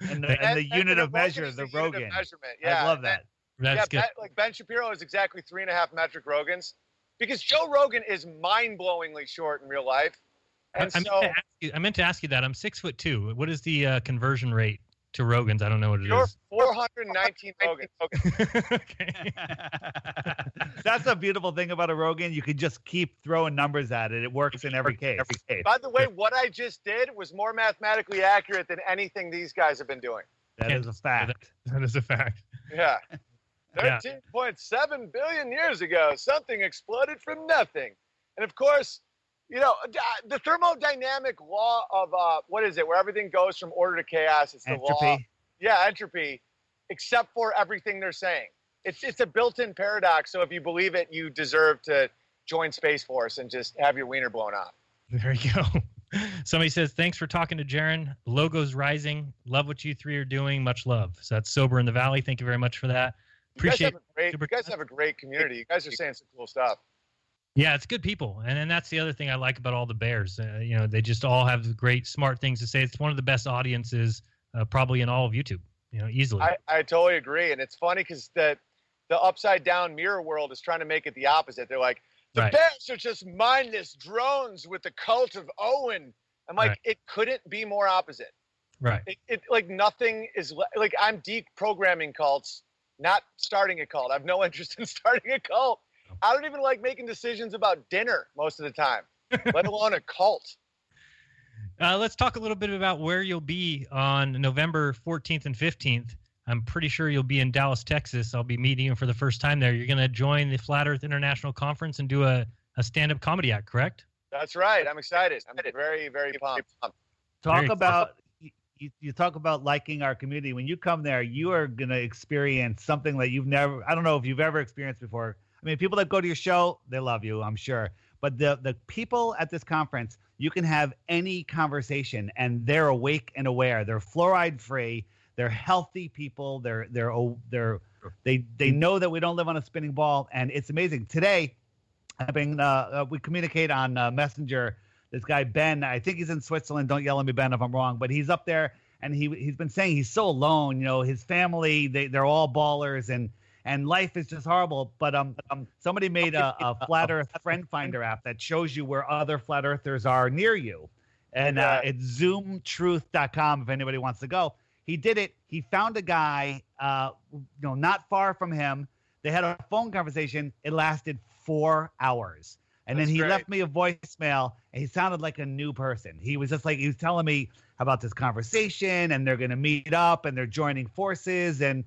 And the unit of measure, the Rogan. Measurement. Yeah, I love that. That's good. Like Ben Shapiro is exactly 3.5 metric Rogans because Joe Rogan is mind-blowingly short in real life. And I meant to ask you that. I'm 6'2". What is the conversion rate to Rogan's? I don't know what it is. 419 Rogans. Okay. That's a beautiful thing about a Rogan. You can just keep throwing numbers at it. It works in every case. By the way, what I just did was more mathematically accurate than anything these guys have been doing. That is a fact. That is a fact. Yeah. 13.7 billion years ago, something exploded from nothing. And of course, the thermodynamic law of, what is it, where everything goes from order to chaos. It's the entropy. Law. Yeah, entropy, except for everything they're saying. It's a built-in paradox. So if you believe it, you deserve to join Space Force and just have your wiener blown off. There you go. Somebody says, thanks for talking to Jeran. Logo's rising. Love what you three are doing. Much love. So that's Sober in the Valley. Thank you very much for that. Appreciate you guys have a great community. You guys are saying some cool stuff. Yeah, it's good people. And that's the other thing I like about all the Bears. They just all have great, smart things to say. It's one of the best audiences probably in all of YouTube, easily. I totally agree. And it's funny because the upside down mirror world is trying to make it the opposite. They're like, the Bears are just mindless drones with the cult of Owen. I'm like, it couldn't be more opposite. Right. It like nothing is like I'm deprogramming cults, not starting a cult. I have no interest in starting a cult. I don't even like making decisions about dinner most of the time, let alone a cult. Let's talk a little bit about where you'll be on November 14th and 15th. I'm pretty sure you'll be in Dallas, Texas. I'll be meeting you for the first time there. You're going to join the Flat Earth International Conference and do a stand-up comedy act, correct? That's right. I'm excited. I'm very, very pumped. You talk about liking our community. When you come there, you are going to experience something that I don't know if you've ever experienced before. I mean, people that go to your show, they love you, I'm sure. But the people at this conference, you can have any conversation and they're awake and aware. They're fluoride free. They're healthy people. They know that we don't live on a spinning ball, and it's amazing. Today, we communicate on Messenger. This guy Ben, I think he's in Switzerland. Don't yell at me, Ben, if I'm wrong. But he's up there, and he's been saying he's so alone. His family, they're all ballers, and and life is just horrible. But somebody made a Flat Earth Friend Finder app that shows you where other flat earthers are near you. And it's zoomtruth.com if anybody wants to go. He did it. He found a guy, not far from him. They had a phone conversation. It lasted 4 hours. And then he left me a voicemail, and he sounded like a new person. He was just like, he was telling me about this conversation, and they're going to meet up, and they're joining forces. And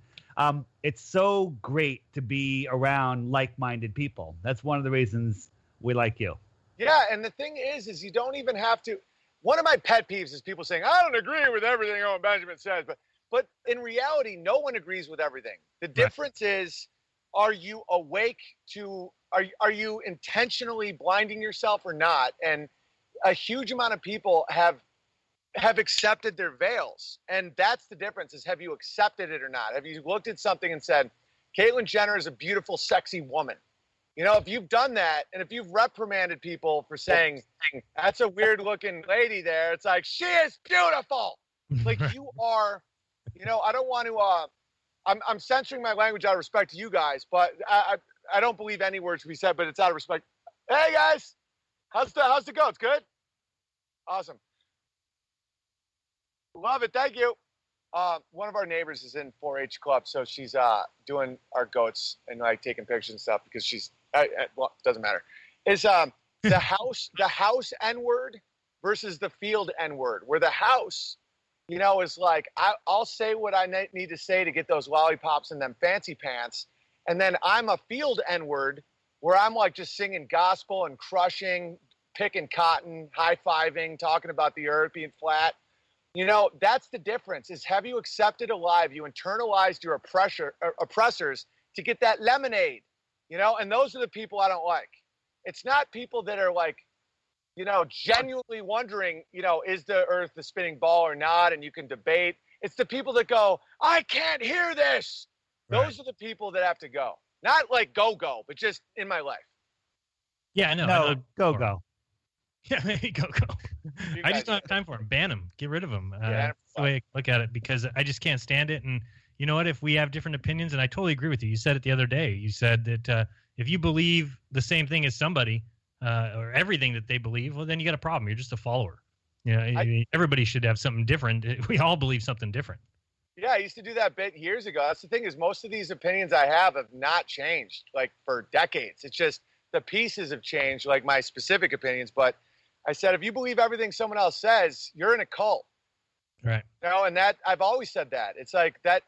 it's so great to be around like-minded people. That's one of the reasons we like you. Yeah, and the thing is you don't even have to. One of my pet peeves is people saying, I don't agree with everything Owen Benjamin says. But in reality, no one agrees with everything. The difference is, are you awake to, are you intentionally blinding yourself or not? And a huge amount of people have accepted their veils. And that's the difference, is have you accepted it or not? Have you looked at something and said, Caitlyn Jenner is a beautiful, sexy woman? If you've done that, and if you've reprimanded people for saying, that's a weird looking lady there, it's like, she is beautiful. Like you are, I don't want to, I'm censoring my language out of respect to you guys, but I don't believe any words we said, but it's out of respect. Hey guys, how's the go? It's good? Awesome. Love it. Thank you. One of our neighbors is in 4-H club, so she's doing our goats and like taking pictures and stuff because she's, well, doesn't matter. Is the house N-word versus the field N-word, where the house, is like, I'll say what I need to say to get those lollipops and them fancy pants. And then I'm a field N-word where I'm like just singing gospel and crushing, picking cotton, high-fiving, talking about the earth being flat. That's the difference, is have you accepted alive? You internalized your oppressors to get that lemonade, and those are the people I don't like. It's not people that are like, genuinely wondering, is the earth the spinning ball or not? And you can debate. It's the people that go, I can't hear this. Right. Those are the people that have to go. Not like go, but just in my life. Yeah, no, go. Yeah, go. I just don't have time for him. Ban him. Get rid of him. That's the way I look at it, because I just can't stand it. And you know what? If we have different opinions, and I totally agree with you. You said it the other day. You said that if you believe the same thing as somebody or everything that they believe, well, then you got a problem. You're just a follower. Everybody should have something different. We all believe something different. Yeah, I used to do that bit years ago. That's the thing, is most of these opinions I have not changed like for decades. It's just the pieces have changed, like my specific opinions. But I said, if you believe everything someone else says, you're in a cult. Right. And that I've always said that. It's like that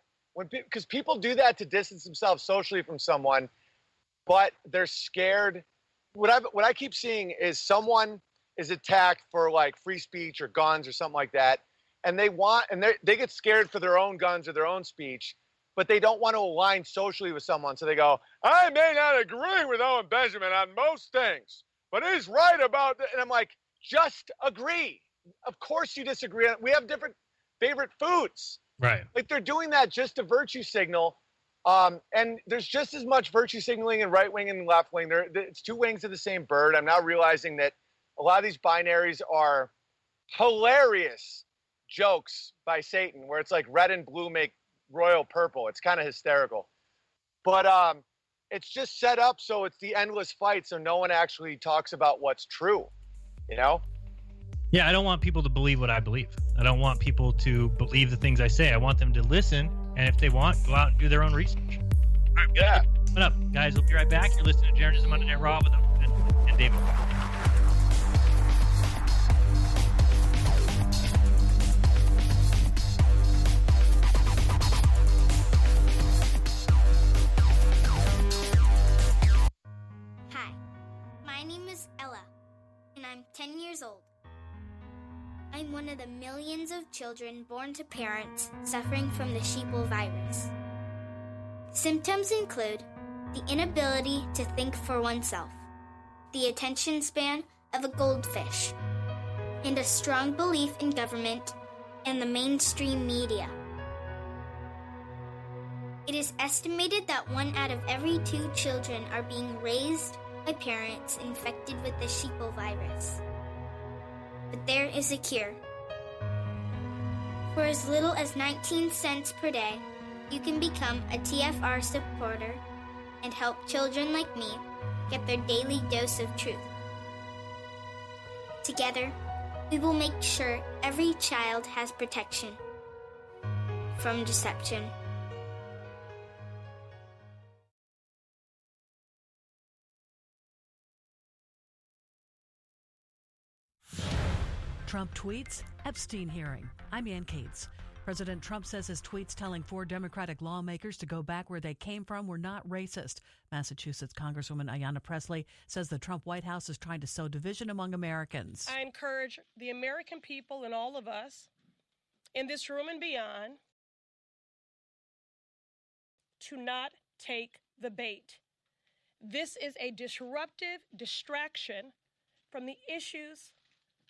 because people do that to distance themselves socially from someone, but they're scared. What I keep seeing is someone is attacked for like free speech or guns or something like that, and they get scared for their own guns or their own speech, but they don't want to align socially with someone. So they go, I may not agree with Owen Benjamin on most things, but he's right about that. And I'm like, just agree. Of course you disagree. We have different favorite foods. Right. Like they're doing that just to virtue signal. And there's just as much virtue signaling in right wing and left wing. It's two wings of the same bird. I'm now realizing that a lot of these binaries are hilarious jokes by Satan, where it's like red and blue make royal purple. It's kind of hysterical. But it's just set up so it's the endless fight, so no one actually talks about what's true, Yeah, I don't want people to believe what I believe. I don't want people to believe the things I say. I want them to listen, and if they want, go out and do their own research. All right, yeah. Coming up, guys, we'll be right back. You're listening to Jeranism Monday Night Raw with Owen and David. Hi, my name is Ella, and I'm 10 years old. I'm one of the millions of children born to parents suffering from the sheeple virus. Symptoms include the inability to think for oneself, the attention span of a goldfish, and a strong belief in government and the mainstream media. It is estimated that 1 out of every 2 children are being raised by parents infected with the sheeple virus. But there is a cure. For as little as 19 cents per day, You can become a TFR supporter and help children like me get their daily dose of truth. Together, we will make sure every child has protection from deception. Trump tweets, Epstein hearing. I'm Ann Cates. President Trump says his tweets telling 4 Democratic lawmakers to go back where they came from were not racist. Massachusetts Congresswoman Ayanna Pressley says the Trump White House is trying to sow division among Americans. I encourage the American people and all of us in this room and beyond to not take the bait. This is a disruptive distraction from the issues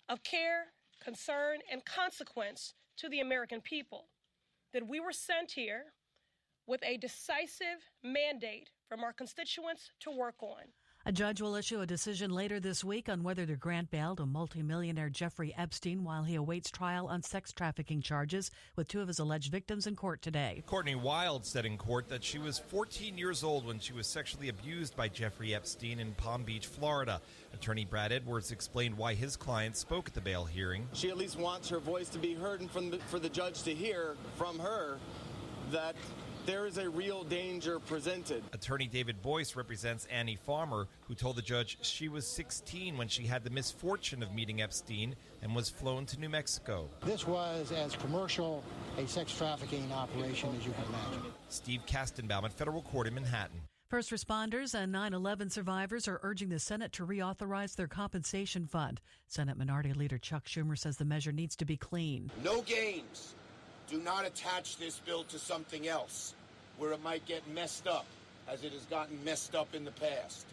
of care, concern, and consequence to the American people, that we were sent here with a decisive mandate from our constituents to work on. A judge will issue a decision later this week on whether to grant bail to multimillionaire Jeffrey Epstein while he awaits trial on sex trafficking charges with 2 of his alleged victims in court today. Courtney Wild said in court that she was 14 years old when she was sexually abused by Jeffrey Epstein in Palm Beach, Florida. Attorney Brad Edwards explained why his client spoke at the bail hearing. She at least wants her voice to be heard and for the judge to hear from her that there is a real danger presented. Attorney David Boyce represents Annie Farmer, who told the judge she was 16 when she had the misfortune of meeting Epstein and was flown to New Mexico. This was as commercial a sex trafficking operation as you can imagine. Steve Kastenbaum at federal court in Manhattan. First responders and 9/11 survivors are urging the Senate to reauthorize their compensation fund. Senate Minority Leader Chuck Schumer says the measure needs to be clean. No games. Do not attach this bill to something else where it might get messed up, as it has gotten messed up in the past.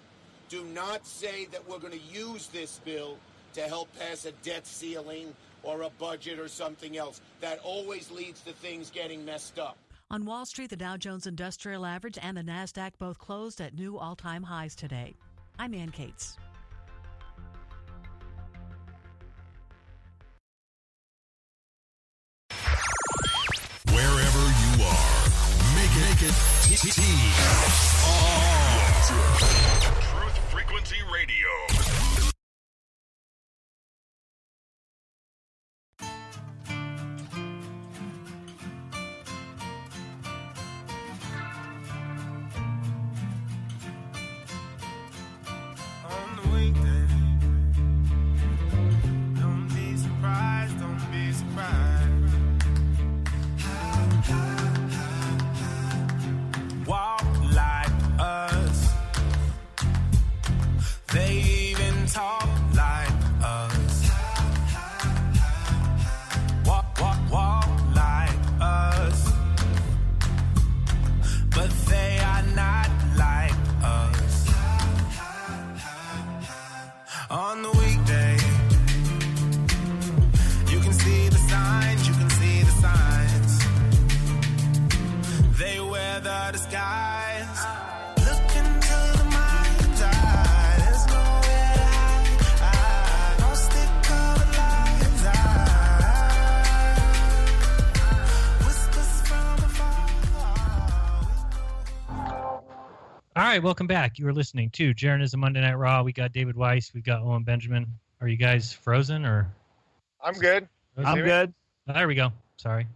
Do not say that we're going to use this bill to help pass a debt ceiling or a budget or something else. That always leads to things getting messed up. On Wall Street, the Dow Jones Industrial Average and the NASDAQ both closed at new all-time highs today. I'm Ann Cates. Wherever you are, make it Truth Frequency Radio. Walk like us. They even talk like us. Walk like us. But they are not like us. On the weekday, you can see the signs, you can see the signs. They wear the disguise. Look into the mind's eye. There's nowhere to hide. No stick-covered lines. Whispers from afar. All right, welcome back. You are listening to Jeranism Monday Night Raw. We got David Weiss. We've got Owen Benjamin. Are you guys frozen or? I'm good. I'm good. There we go. Sorry.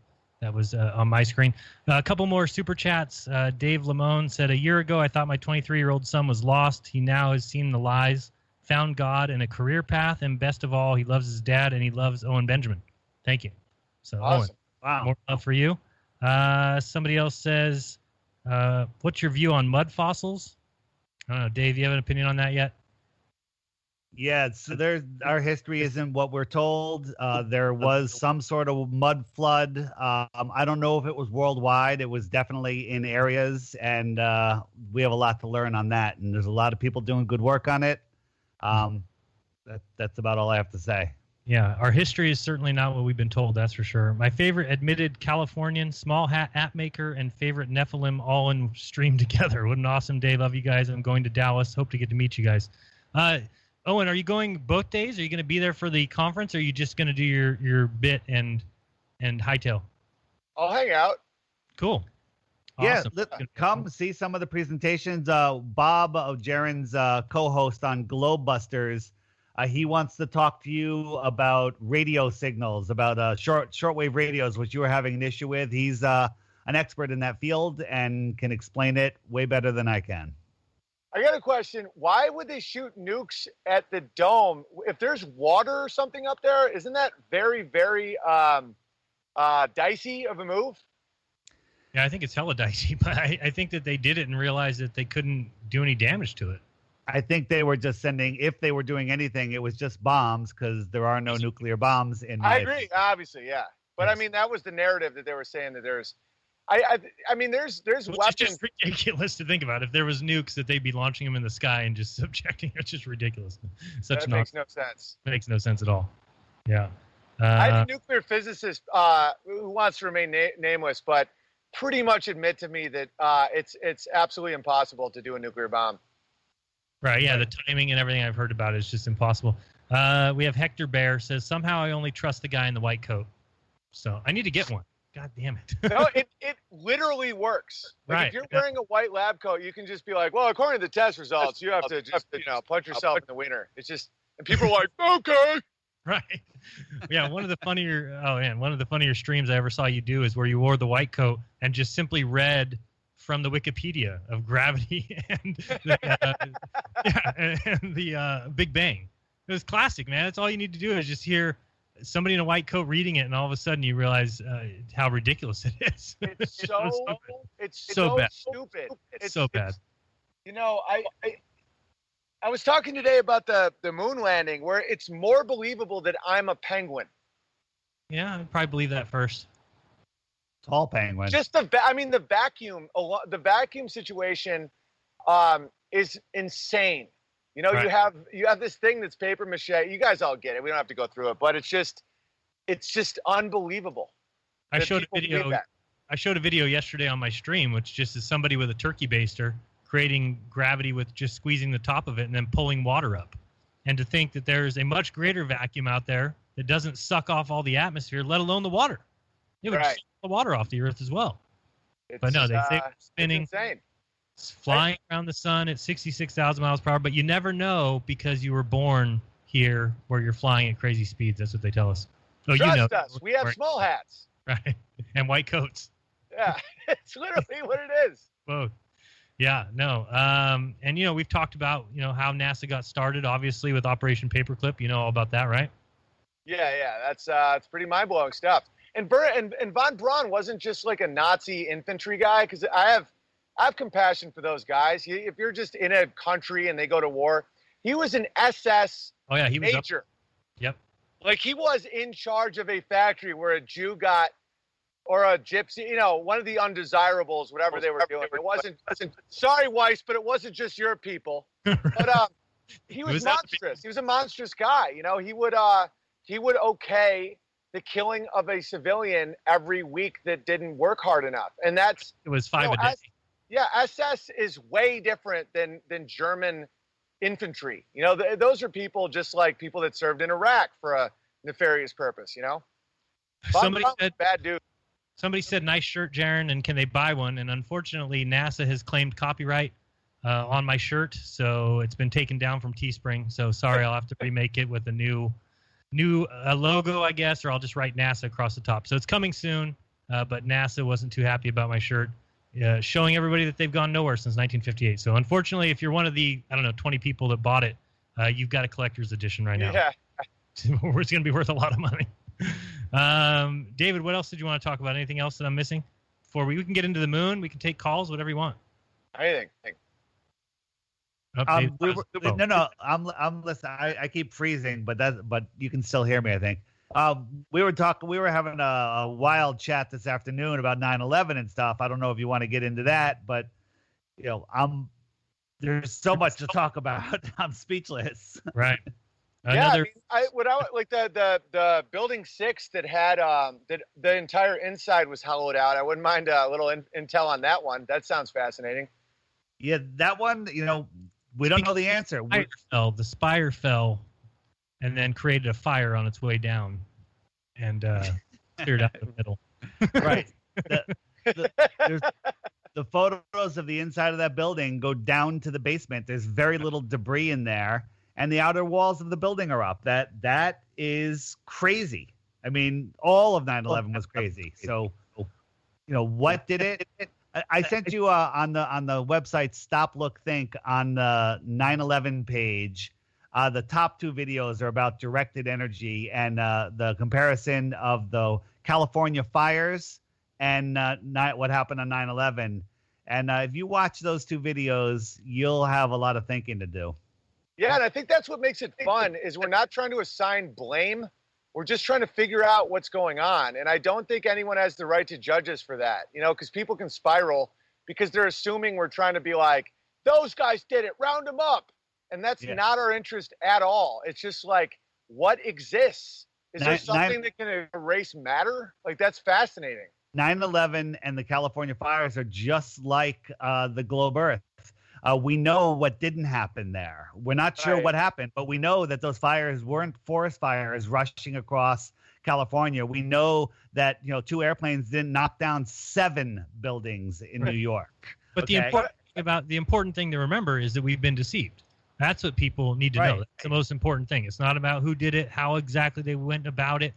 That was on my screen. A couple more super chats. Dave Lamone said, a year ago, I thought my 23-year-old son was lost. He now has seen the lies, found God and a career path, and best of all, he loves his dad and he loves Owen Benjamin. Thank you. So, Awesome. Owen, Wow. more love for you. Somebody else says, what's your view on mud fossils? I don't know. Dave, you have an opinion on that yet? Yeah, so our history isn't what we're told. There was some sort of mud flood. I don't know if it was worldwide. It was definitely in areas, and we have a lot to learn on that. And there's a lot of people doing good work on it. That's about all I have to say. Yeah, our history is certainly not what we've been told, that's for sure. My favorite admitted Californian, small hat app maker, and favorite Nephilim all in stream together. What an awesome day. Love you guys. I'm going to Dallas. Hope to get to meet you guys. Owen, are you going both days? Are you going to be there for the conference, or are you just going to do your bit and hightail? I'll hang out. Cool. Yeah, Awesome. come see some of the presentations. Bob, Jeran's co-host on Globebusters, he wants to talk to you about radio signals, about shortwave radios, which you were having an issue with. He's an expert in that field and can explain it way better than I can. I got a question. Why would they shoot nukes at the dome? If there's water or something up there, isn't that very, very dicey of a move? Yeah, I think it's hella dicey, but I think that they did it and realized that they couldn't do any damage to it. I think they were just sending, if they were doing anything, it was just bombs, because there are no nuclear bombs in I agree, obviously, yeah. But I mean, that was the narrative that they were saying, that there's, I mean, there's weapons. It's just ridiculous to think about. If there was nukes, that they'd be launching them in the sky and just subjecting. It's just ridiculous. That makes no sense. Makes no sense at all. Yeah. I had a nuclear physicist who wants to remain nameless, but pretty much admit to me that it's absolutely impossible to do a nuclear bomb. Right, yeah, the timing and everything I've heard about it is just impossible. We have Hector Bear says, somehow I only trust the guy in the white coat. So I need to get one. God damn it. No, it literally works. Like, right. If you're wearing a white lab coat, you can just be like, well, according to the test results, you have to just, punch yourself in the wiener. It's just, and people are like, okay. Right. Yeah, one of the funnier streams I ever saw you do is where you wore the white coat and just simply read from the Wikipedia of gravity and the Big Bang. It was classic, man. That's all you need to do is just hear somebody in a white coat reading it, and all of a sudden you realize how ridiculous it is. It's so bad. Stupid. It's so bad. I was talking today about the moon landing, where it's more believable that I'm a penguin. Yeah, I'd probably believe that first. Tall penguin. Just the vacuum situation is insane. Right. you have this thing that's paper mache. You guys all get it. We don't have to go through it, but it's just unbelievable. I showed a video yesterday on my stream, which just is somebody with a turkey baster creating gravity with just squeezing the top of it and then pulling water up. And to think that there's a much greater vacuum out there that doesn't suck off all the atmosphere, let alone the water. It would suck the water off the earth as well. But no, they say it's spinning. It's insane. It's flying around the sun at 66,000 miles per hour, but you never know because you were born here where you're flying at crazy speeds. That's what they tell us. So Trust us. We have small hats. Right. And white coats. Yeah. It's literally what it is. Both. Yeah, no. And, we've talked about, how NASA got started, obviously, with Operation Paperclip. You know all about that, right? Yeah. That's pretty mind-blowing stuff. And von Braun wasn't just like a Nazi infantry guy, because I have compassion for those guys. If you're just in a country and they go to war, he was an SS major. Yep. Like, he was in charge of a factory where a Jew got, or a gypsy, one of the undesirables, whatever they were doing. It wasn't, sorry, Weiss, but it wasn't just your people. But he was monstrous. He was a monstrous guy. He would okay the killing of a civilian every week that didn't work hard enough. And it was 5 a day. Yeah, SS is way different than German infantry. Those are people just like people that served in Iraq for a nefarious purpose, Somebody said, bad dude. Somebody said, nice shirt, Jeran, and can they buy one? And unfortunately, NASA has claimed copyright on my shirt, so it's been taken down from Teespring. So sorry, I'll have to remake it with a new logo, I guess, or I'll just write NASA across the top. So it's coming soon, but NASA wasn't too happy about my shirt, showing everybody that they've gone nowhere since 1958. So unfortunately, if you're one of the, 20 people that bought it, you've got a collector's edition right now. Yeah. It's going to be worth a lot of money. David, what else did you want to talk about? Anything else that I'm missing? Before we can get into the moon, we can take calls, whatever you want. Anything. I'm listening. I keep freezing, but you can still hear me, I think. We were having a wild chat this afternoon about 9/11 and stuff. I don't know if you want to get into that, but there's so much to talk about. I'm speechless. Right. The building 6 that had that the entire inside was hollowed out. I wouldn't mind a little intel on that one. That sounds fascinating. Yeah, that one, we don't know the answer. The spire fell and then created a fire on its way down and cleared out the middle. Right. the photos of the inside of that building go down to the basement. There's very little debris in there, and the outer walls of the building are up. That is crazy. I mean, all of 9/11 was crazy. So, what did it? I sent you on the website Stop Look Think on the 9/11 page. The top two videos are about directed energy and the comparison of the California fires and what happened on 9/11. And if you watch those two videos, you'll have a lot of thinking to do. Yeah, and I think that's what makes it fun is we're not trying to assign blame. We're just trying to figure out what's going on. And I don't think anyone has the right to judge us for that, because people can spiral because they're assuming we're trying to be like, those guys did it, round them up. And that's not our interest at all. It's just like, what exists? Is there something that can erase matter? Like, that's fascinating. 9/11 and the California fires are just like the globe Earth. We know what didn't happen there. We're not sure what happened, but we know that those fires weren't forest fires rushing across California. We know that 2 airplanes didn't knock down 7 buildings in New York. But the important thing to remember is that we've been deceived. That's what people need to know. That's the most important thing. It's not about who did it, how exactly they went about it.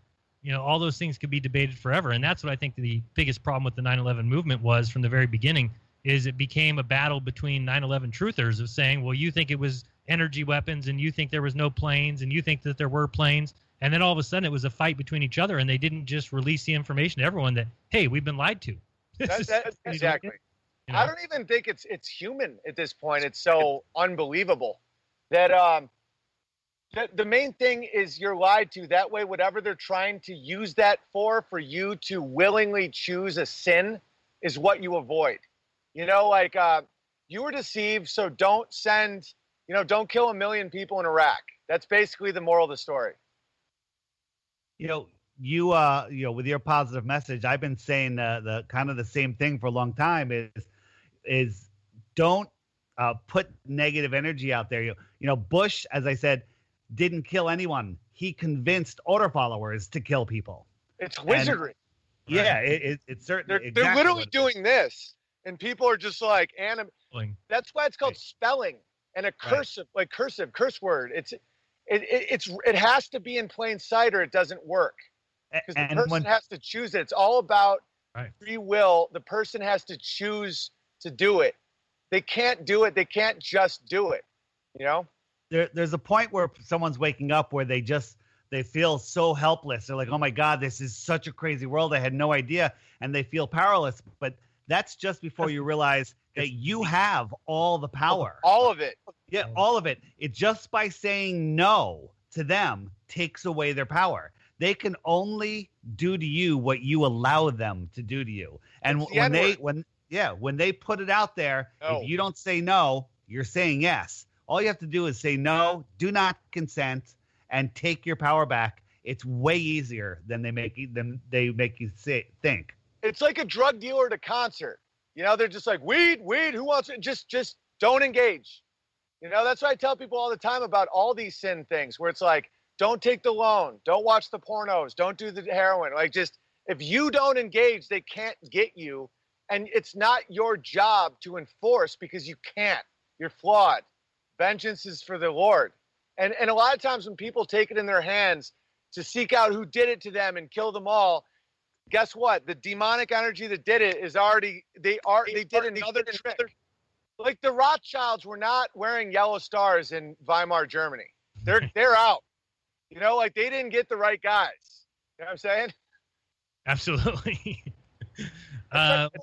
All those things could be debated forever. And that's what I think the biggest problem with the 9/11 movement was from the very beginning, is it became a battle between 9/11 truthers of saying, well, you think it was energy weapons and you think there was no planes and you think that there were planes. And then all of a sudden it was a fight between each other, and they didn't just release the information to everyone that, hey, we've been lied to. Exactly. I don't even think it's human at this point. It's so unbelievable that the main thing is you're lied to. That way, whatever they're trying to use that for you to willingly choose a sin is what you avoid. You were deceived, so don't kill 1 million people in Iraq. That's basically the moral of the story. You with your positive message, I've been saying the kind of the same thing for a long time is don't put negative energy out there. Bush, as I said, didn't kill anyone. He convinced order followers to kill people. It's wizardry. It's certainly. They're literally doing this, and people are just like That's why it's called spelling and a cursive, curse word. It has to be in plain sight or it doesn't work. Because the person has to choose it. It's all about free will. The person has to choose to do it. They can't do it. They can't just do it. There's a point where someone's waking up where they feel so helpless. They're like, oh my God, this is such a crazy world. I had no idea. And they feel powerless. But that's just before you realize that you have all the power. All of it. Yeah, all of it. It just by saying no to them takes away their power. They can only do to you what you allow them to do to you. And when they put it out there, if you don't say no, you're saying yes. All you have to do is say no, do not consent, and take your power back. It's way easier than they make you think. It's like a drug dealer at a concert. They're just like, weed, who wants it? Just don't engage. That's what I tell people all the time about all these sin things, where it's like, don't take the loan, don't watch the pornos, don't do the heroin. If you don't engage, they can't get you. And it's not your job to enforce because you can't. You're flawed. Vengeance is for the Lord. And a lot of times when people take it in their hands to seek out who did it to them and kill them all, guess what? The demonic energy that did it is they did another trick. Like the Rothschilds were not wearing yellow stars in Weimar, Germany. They're out. They didn't get the right guys. You know what I'm saying? Absolutely. Let's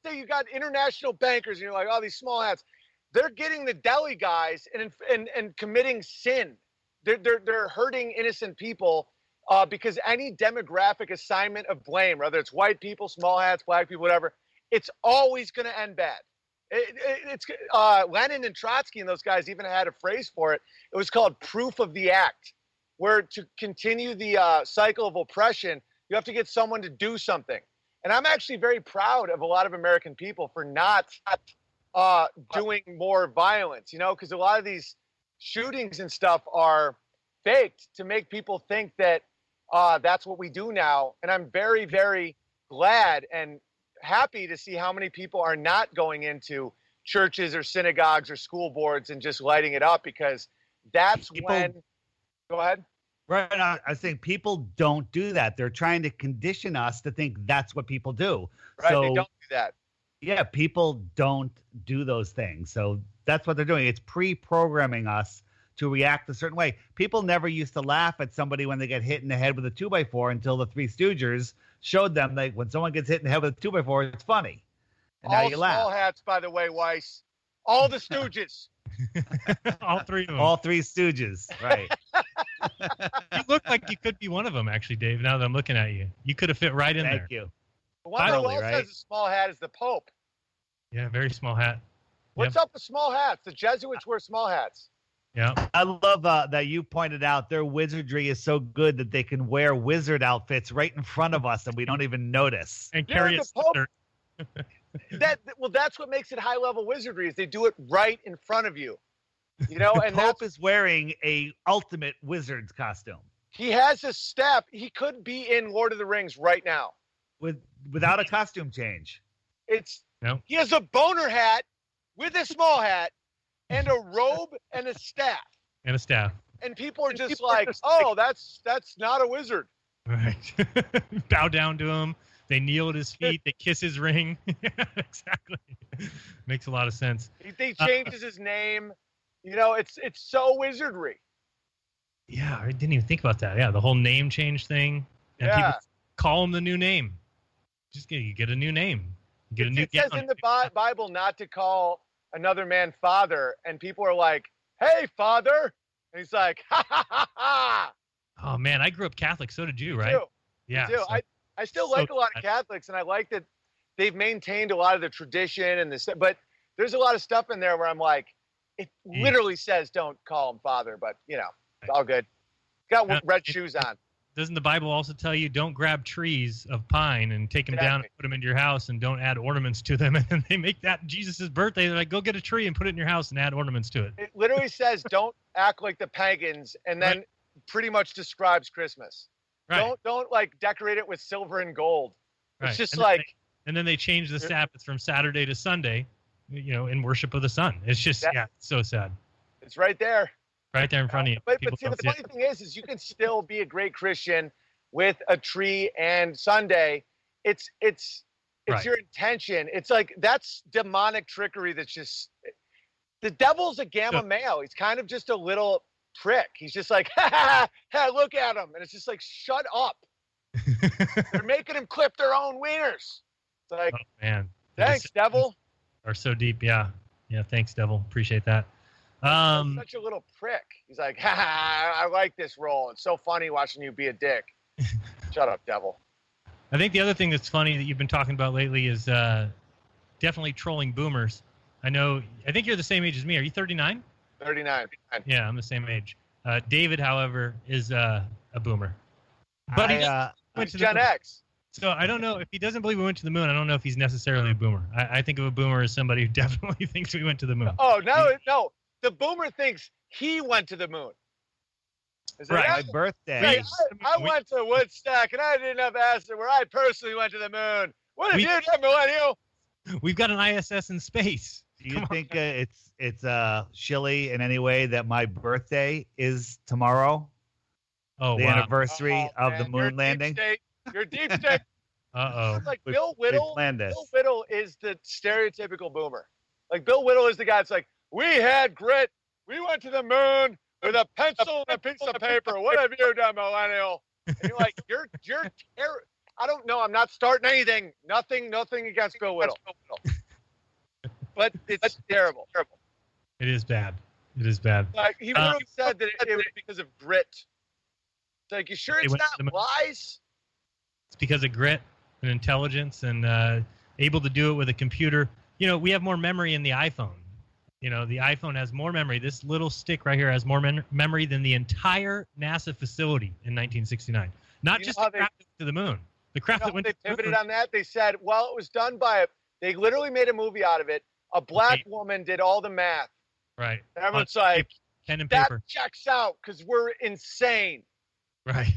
say you got international bankers and you're like, oh, these small hats. They're getting the deli guys and committing sin. They're hurting innocent people because any demographic assignment of blame, whether it's white people, small hats, black people, whatever, it's always going to end bad. It's Lenin and Trotsky and those guys even had a phrase for it. It was called proof of the act, where to continue the cycle of oppression, you have to get someone to do something. And I'm actually very proud of a lot of American people for not doing more violence, because a lot of these shootings and stuff are faked to make people think that that's what we do now. And I'm very, very glad and happy to see how many people are not going into churches or synagogues or school boards and just lighting it up, because that's when. Go ahead. Right. I think people don't do that. They're trying to condition us to think that's what people do. Right. So, they don't do that. Yeah, people don't do those things. So that's what they're doing. It's pre-programming us to react a certain way. People never used to laugh at somebody when they get hit in the head with a 2x4 until the Three Stooges showed them that when someone gets hit in the head with a 2x4, it's funny. And now you laugh. All small hats, by the way, Weiss. All the Stooges. All three of them. All Three Stooges, right. You look like you could be one of them, actually, Dave, now that I'm looking at you. You could have fit right in there. Thank you. The one who else has a small hat is the Pope. Yeah, very small hat. What's up with small hats? The Jesuits wear small hats. Yeah. I love that you pointed out their wizardry is so good that they can wear wizard outfits right in front of us and we don't even notice. And carry a scepter. That's what makes it high-level wizardry, is they do it right in front of you. You know, and Pope is wearing a ultimate wizard's costume. He has a staff. He could be in Lord of the Rings right now. Without a costume change. He has a boner hat with a small hat and a robe and a staff. And people are just like, oh, that's not a wizard. Right. Bow down to him. They kneel at his feet. They kiss his ring. Yeah, exactly. Makes a lot of sense. He changes his name. You know, it's so wizardry. Yeah, I didn't even think about that. Yeah, the whole name change thing. And people call him the new name. You get a new name. You get a new. It says in the Bible not to call another man father, and people are like, "Hey, father," and he's like, "Ha ha ha ha." Oh man, I grew up Catholic. So did you, right? Me too. Yeah. Me too. So, I still like a lot of Catholics, and I like that they've maintained a lot of the tradition and this. But there's a lot of stuff in there where I'm like, it literally says don't call him father, but you know, it's all good. Got red shoes on. Doesn't the Bible also tell you don't grab trees of pine and take them down and put them into your house and don't add ornaments to them? And they make that Jesus' birthday. They're like, go get a tree and put it in your house and add ornaments to it. It literally says don't act like the pagans, and then pretty much describes Christmas. Right. Don't like decorate it with silver and gold. Right. It's just and then they change the Sabbath from Saturday to Sunday, you know, in worship of the sun. It's just it's so sad. It's right there. Right there in front of you. But see, the funny thing is you can still be a great Christian with a tree and Sunday. It's your intention. It's like that's demonic trickery. That's just the devil's a gamma male. He's kind of just a little prick. He's just like, ha, look at him, and it's just like, shut up. They're making him clip their own wieners. It's like, oh man, thanks, devil. Are so deep, yeah. Thanks, devil. Appreciate that. Such a little prick. He's like, I like this role. It's so funny watching you be a dick. Shut up, devil. I think the other thing that's funny that you've been talking about lately is definitely trolling boomers. I think you're the same age as me. Are you 39? 39. Yeah, I'm the same age. David, however, is a boomer. But he went to Gen X. So I don't know if he doesn't believe we went to the moon. I don't know if he's necessarily a boomer. I think of a boomer as somebody who definitely thinks we went to the moon. Oh, no. The boomer thinks he went to the moon. Right, my birthday. I went to Woodstock, and I didn't have acid where I personally went to the moon. What have you done, millennial? We've got an ISS in space. Do you think it's shilly in any way that my birthday is tomorrow? Oh, the anniversary of the moon landing. You're deep state. Uh-oh. Like Bill Whittle. Bill Whittle is the stereotypical boomer. Like Bill Whittle is the guy that's like, we had grit. We went to the moon with a pencil and a piece of paper. What have you done, millennial? And you're like, you're I don't know. I'm not starting anything. Nothing against Bill Whittle. But it's terrible. It is bad. Like he really said that it was because of grit. It's like, you sure it's not lies? It's because of grit and intelligence and able to do it with a computer. You know, we have more memory in the iPhone. You know, the iPhone has more memory. This little stick right here has more memory than the entire NASA facility in 1969. Not just the craft that went to the moon. The craft that went to the moon. They pivoted on that. They said, well, it was done by they literally made a movie out of it. A black woman did all the math. Right. And everyone's like, pen and paper. That checks out because we're insane. Right.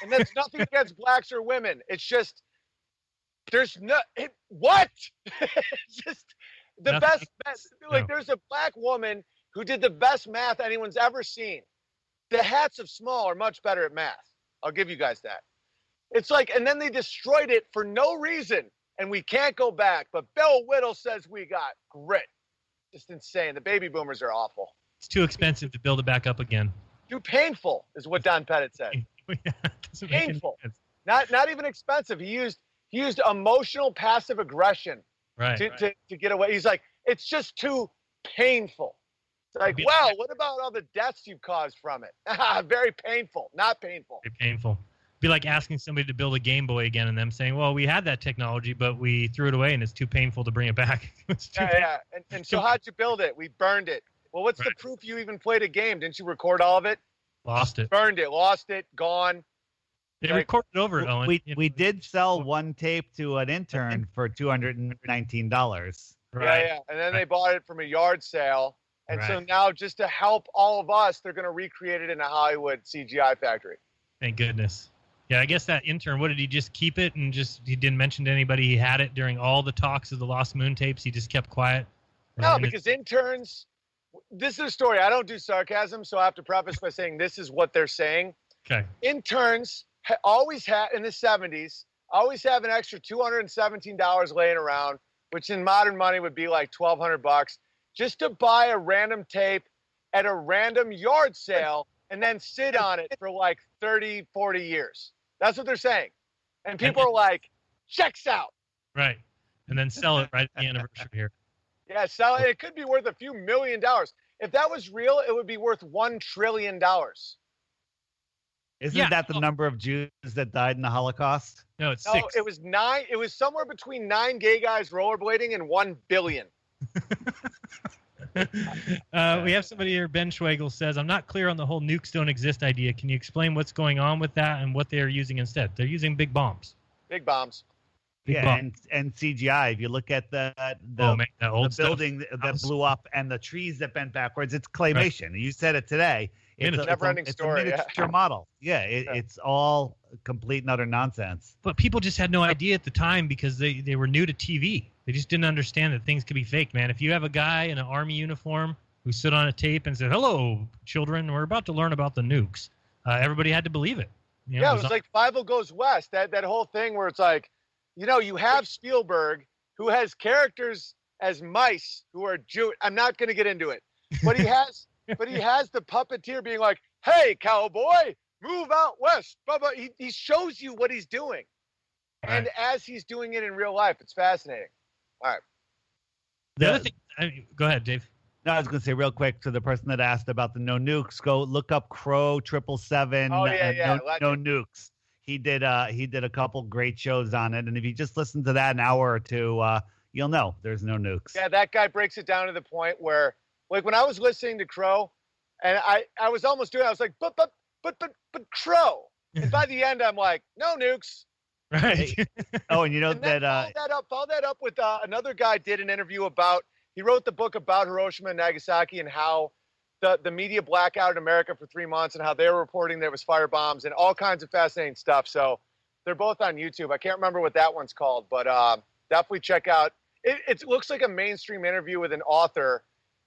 And that's nothing against blacks or women. It's just There's no what? It's just the best. Like there's a black woman who did the best math anyone's ever seen. The hats of small are much better at math. I'll give you guys that. It's like, and then they destroyed it for no reason, and we can't go back. But Bill Whittle says we got grit. Just insane. The baby boomers are awful. It's too expensive to build it back up again. Too painful is what Don Pettit said. Painful. Not even expensive. He used emotional passive aggression to get away. He's like, it's just too painful. It's like, well, what about all the deaths you've caused from it? Very painful. Not painful. Very painful. Be like asking somebody to build a Game Boy again and them saying, well, we had that technology, but we threw it away and it's too painful to bring it back. Yeah. And so how'd you build it? We burned it. Well, what's the proof you even played a game? Didn't you record all of it? Lost it. Burned it. Lost it. Gone. They recorded over it, Owen. We did sell one tape to an intern for $219. Yeah. And then they bought it from a yard sale. And so now, just to help all of us, they're going to recreate it in a Hollywood CGI factory. Thank goodness. Yeah, I guess that intern, what did he just keep it and he didn't mention to anybody he had it during all the talks of the Lost Moon tapes? He just kept quiet? No, because interns, this is a story. I don't do sarcasm, so I have to preface by saying this is what they're saying. Okay. Interns always had, in the 70s, always have an extra $217 laying around, which in modern money would be like $1,200, just to buy a random tape at a random yard sale and then sit on it for like 30, 40 years. That's what they're saying. And people are like, checks out. Right. And then sell it right at the anniversary here. Yeah, sell it. It could be worth a few $1 million. If that was real, it would be worth $1 trillion. Isn't that the number of Jews that died in the Holocaust? No, it's 6. It was 9. It was somewhere between 9 gay guys rollerblading and 1 billion. We have somebody here, Ben Schwagel says, I'm not clear on the whole nukes don't exist idea. Can you explain what's going on with that and what they are using instead? They're using big bombs. Big bombs. And CGI. If you look at the old building that blew up and the trees that bent backwards, it's claymation. You said it today. It's a never-ending story. It's a miniature model. Yeah, it's all complete and utter nonsense. But people just had no idea at the time because they were new to TV. They just didn't understand that things could be faked, man. If you have a guy in an army uniform who stood on a tape and said, hello, children, we're about to learn about the nukes, everybody had to believe it. You know, it was like Fievel Goes West, that whole thing where it's like, you have Spielberg who has characters as mice who are Jewish. I'm not going to get into it. But he has the puppeteer being like, hey, cowboy, move out west. He shows you what he's doing. Right. And as he's doing it in real life, it's fascinating. All right. The other thing, go ahead, Dave. No, I was going to say real quick to the person that asked about the no nukes, go look up Crow 777. Oh, yeah. No nukes. He did a couple great shows on it. And if you just listen to that an hour or two, you'll know there's no nukes. Yeah, that guy breaks it down to the point where, like, when I was listening to Crow, and I was almost doing it, I was like, but Crow. And by the end, I'm like, no nukes. Right. Oh, and follow that up with another guy did an interview about, he wrote the book about Hiroshima and Nagasaki and how the media blackout in America for 3 months and how they were reporting there was firebombs and all kinds of fascinating stuff. So they're both on YouTube. I can't remember what that one's called, but definitely check out. It looks like a mainstream interview with an author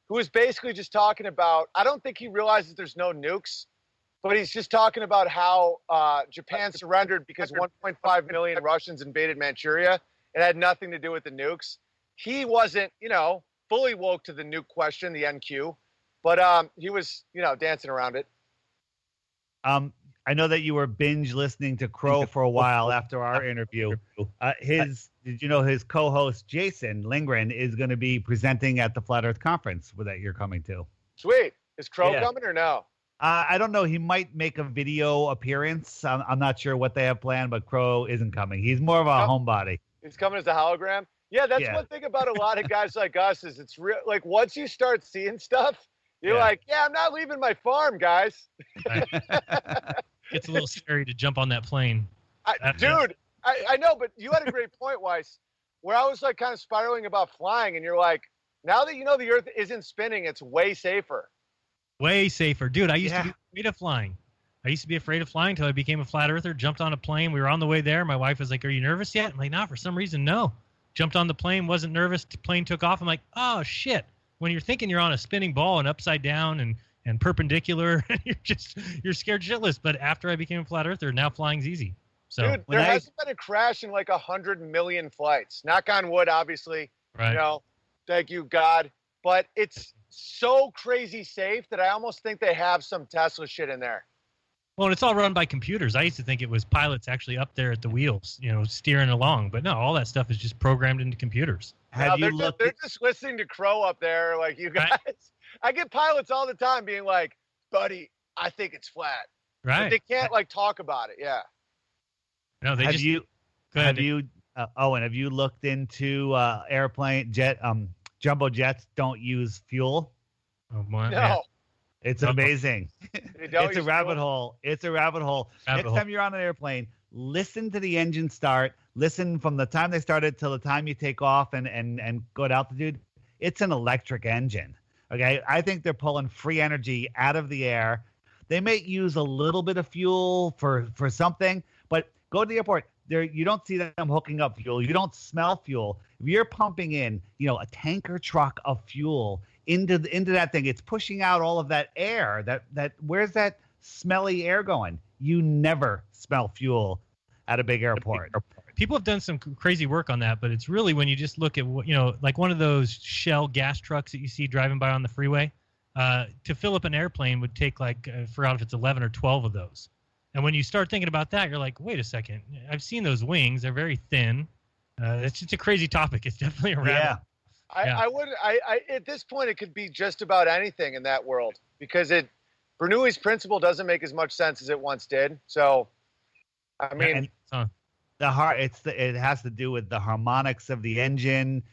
who is basically just talking about, I don't think he realizes there's no nukes, but he's just talking about how Japan surrendered because 1.5 million Russians invaded Manchuria. It had nothing to do with the nukes. He wasn't, fully woke to the nuke question, the NQ, but he was, dancing around it. I know that you were binge listening to Crow for a while after our interview. Did you know his co-host Jason Lindgren is going to be presenting at the Flat Earth Conference that you're coming to? Sweet. Is Crow coming or no? I don't know. He might make a video appearance. I'm not sure what they have planned, but Crow isn't coming. He's more of a homebody. He's coming as a hologram. Yeah, that's one thing about a lot of guys like us is it's real. Like once you start seeing stuff, you're like, I'm not leaving my farm, guys. Right. It's a little scary to jump on that plane. Dude, I know, but you had a great point, Weiss, where I was like kind of spiraling about flying, and you're like, now that you know the Earth isn't spinning, it's way safer. Way safer. Dude, I used to be afraid of flying. I used to be afraid of flying until I became a flat earther, jumped on a plane. We were on the way there. My wife was like, "Are you nervous yet?" I'm like, "No, for some reason, no." Jumped on the plane, wasn't nervous. The plane took off. I'm like, "Oh, shit." When you're thinking you're on a spinning ball and upside down and perpendicular, you're scared shitless. But after I became a flat earther, now flying's easy. So dude, there hasn't been a crash in like 100 million flights. Knock on wood, obviously. Right. You know, thank you, God. But it's so crazy safe that I almost think they have some Tesla shit in there. Well, and it's all run by computers. I used to think it was pilots actually up there at the wheels, steering along. But no, all that stuff is just programmed into computers. They're just listening to Crow up there, like you guys. Right. I get pilots all the time being like, "Buddy, I think it's flat." Right. But they can't like talk about it. Yeah. No, they have you looked into jumbo jets don't use fuel? Oh my! No. It's amazing. It's a rabbit hole. It's a rabbit hole. Next time you're on an airplane, listen to the engine start. Listen from the time they started till the time you take off and go at altitude. It's an electric engine. Okay, I think they're pulling free energy out of the air. They may use a little bit of fuel for something, but go to the airport. You don't see them hooking up fuel. You don't smell fuel. If you're pumping in, a tanker truck of fuel into that thing, it's pushing out all of that air. That where's that smelly air going? You never smell fuel at a big airport. People have done some crazy work on that, but it's really when you just look at like one of those Shell gas trucks that you see driving by on the freeway. To fill up an airplane would take I forgot if it's 11 or 12 of those. And when you start thinking about that, you're like, wait a second. I've seen those wings. They're very thin. It's just a crazy topic. It's definitely a rabbit. I at this point, it could be just about anything in that world because Bernoulli's principle doesn't make as much sense as it once did. So, I mean, it has to do with the harmonics of the engine.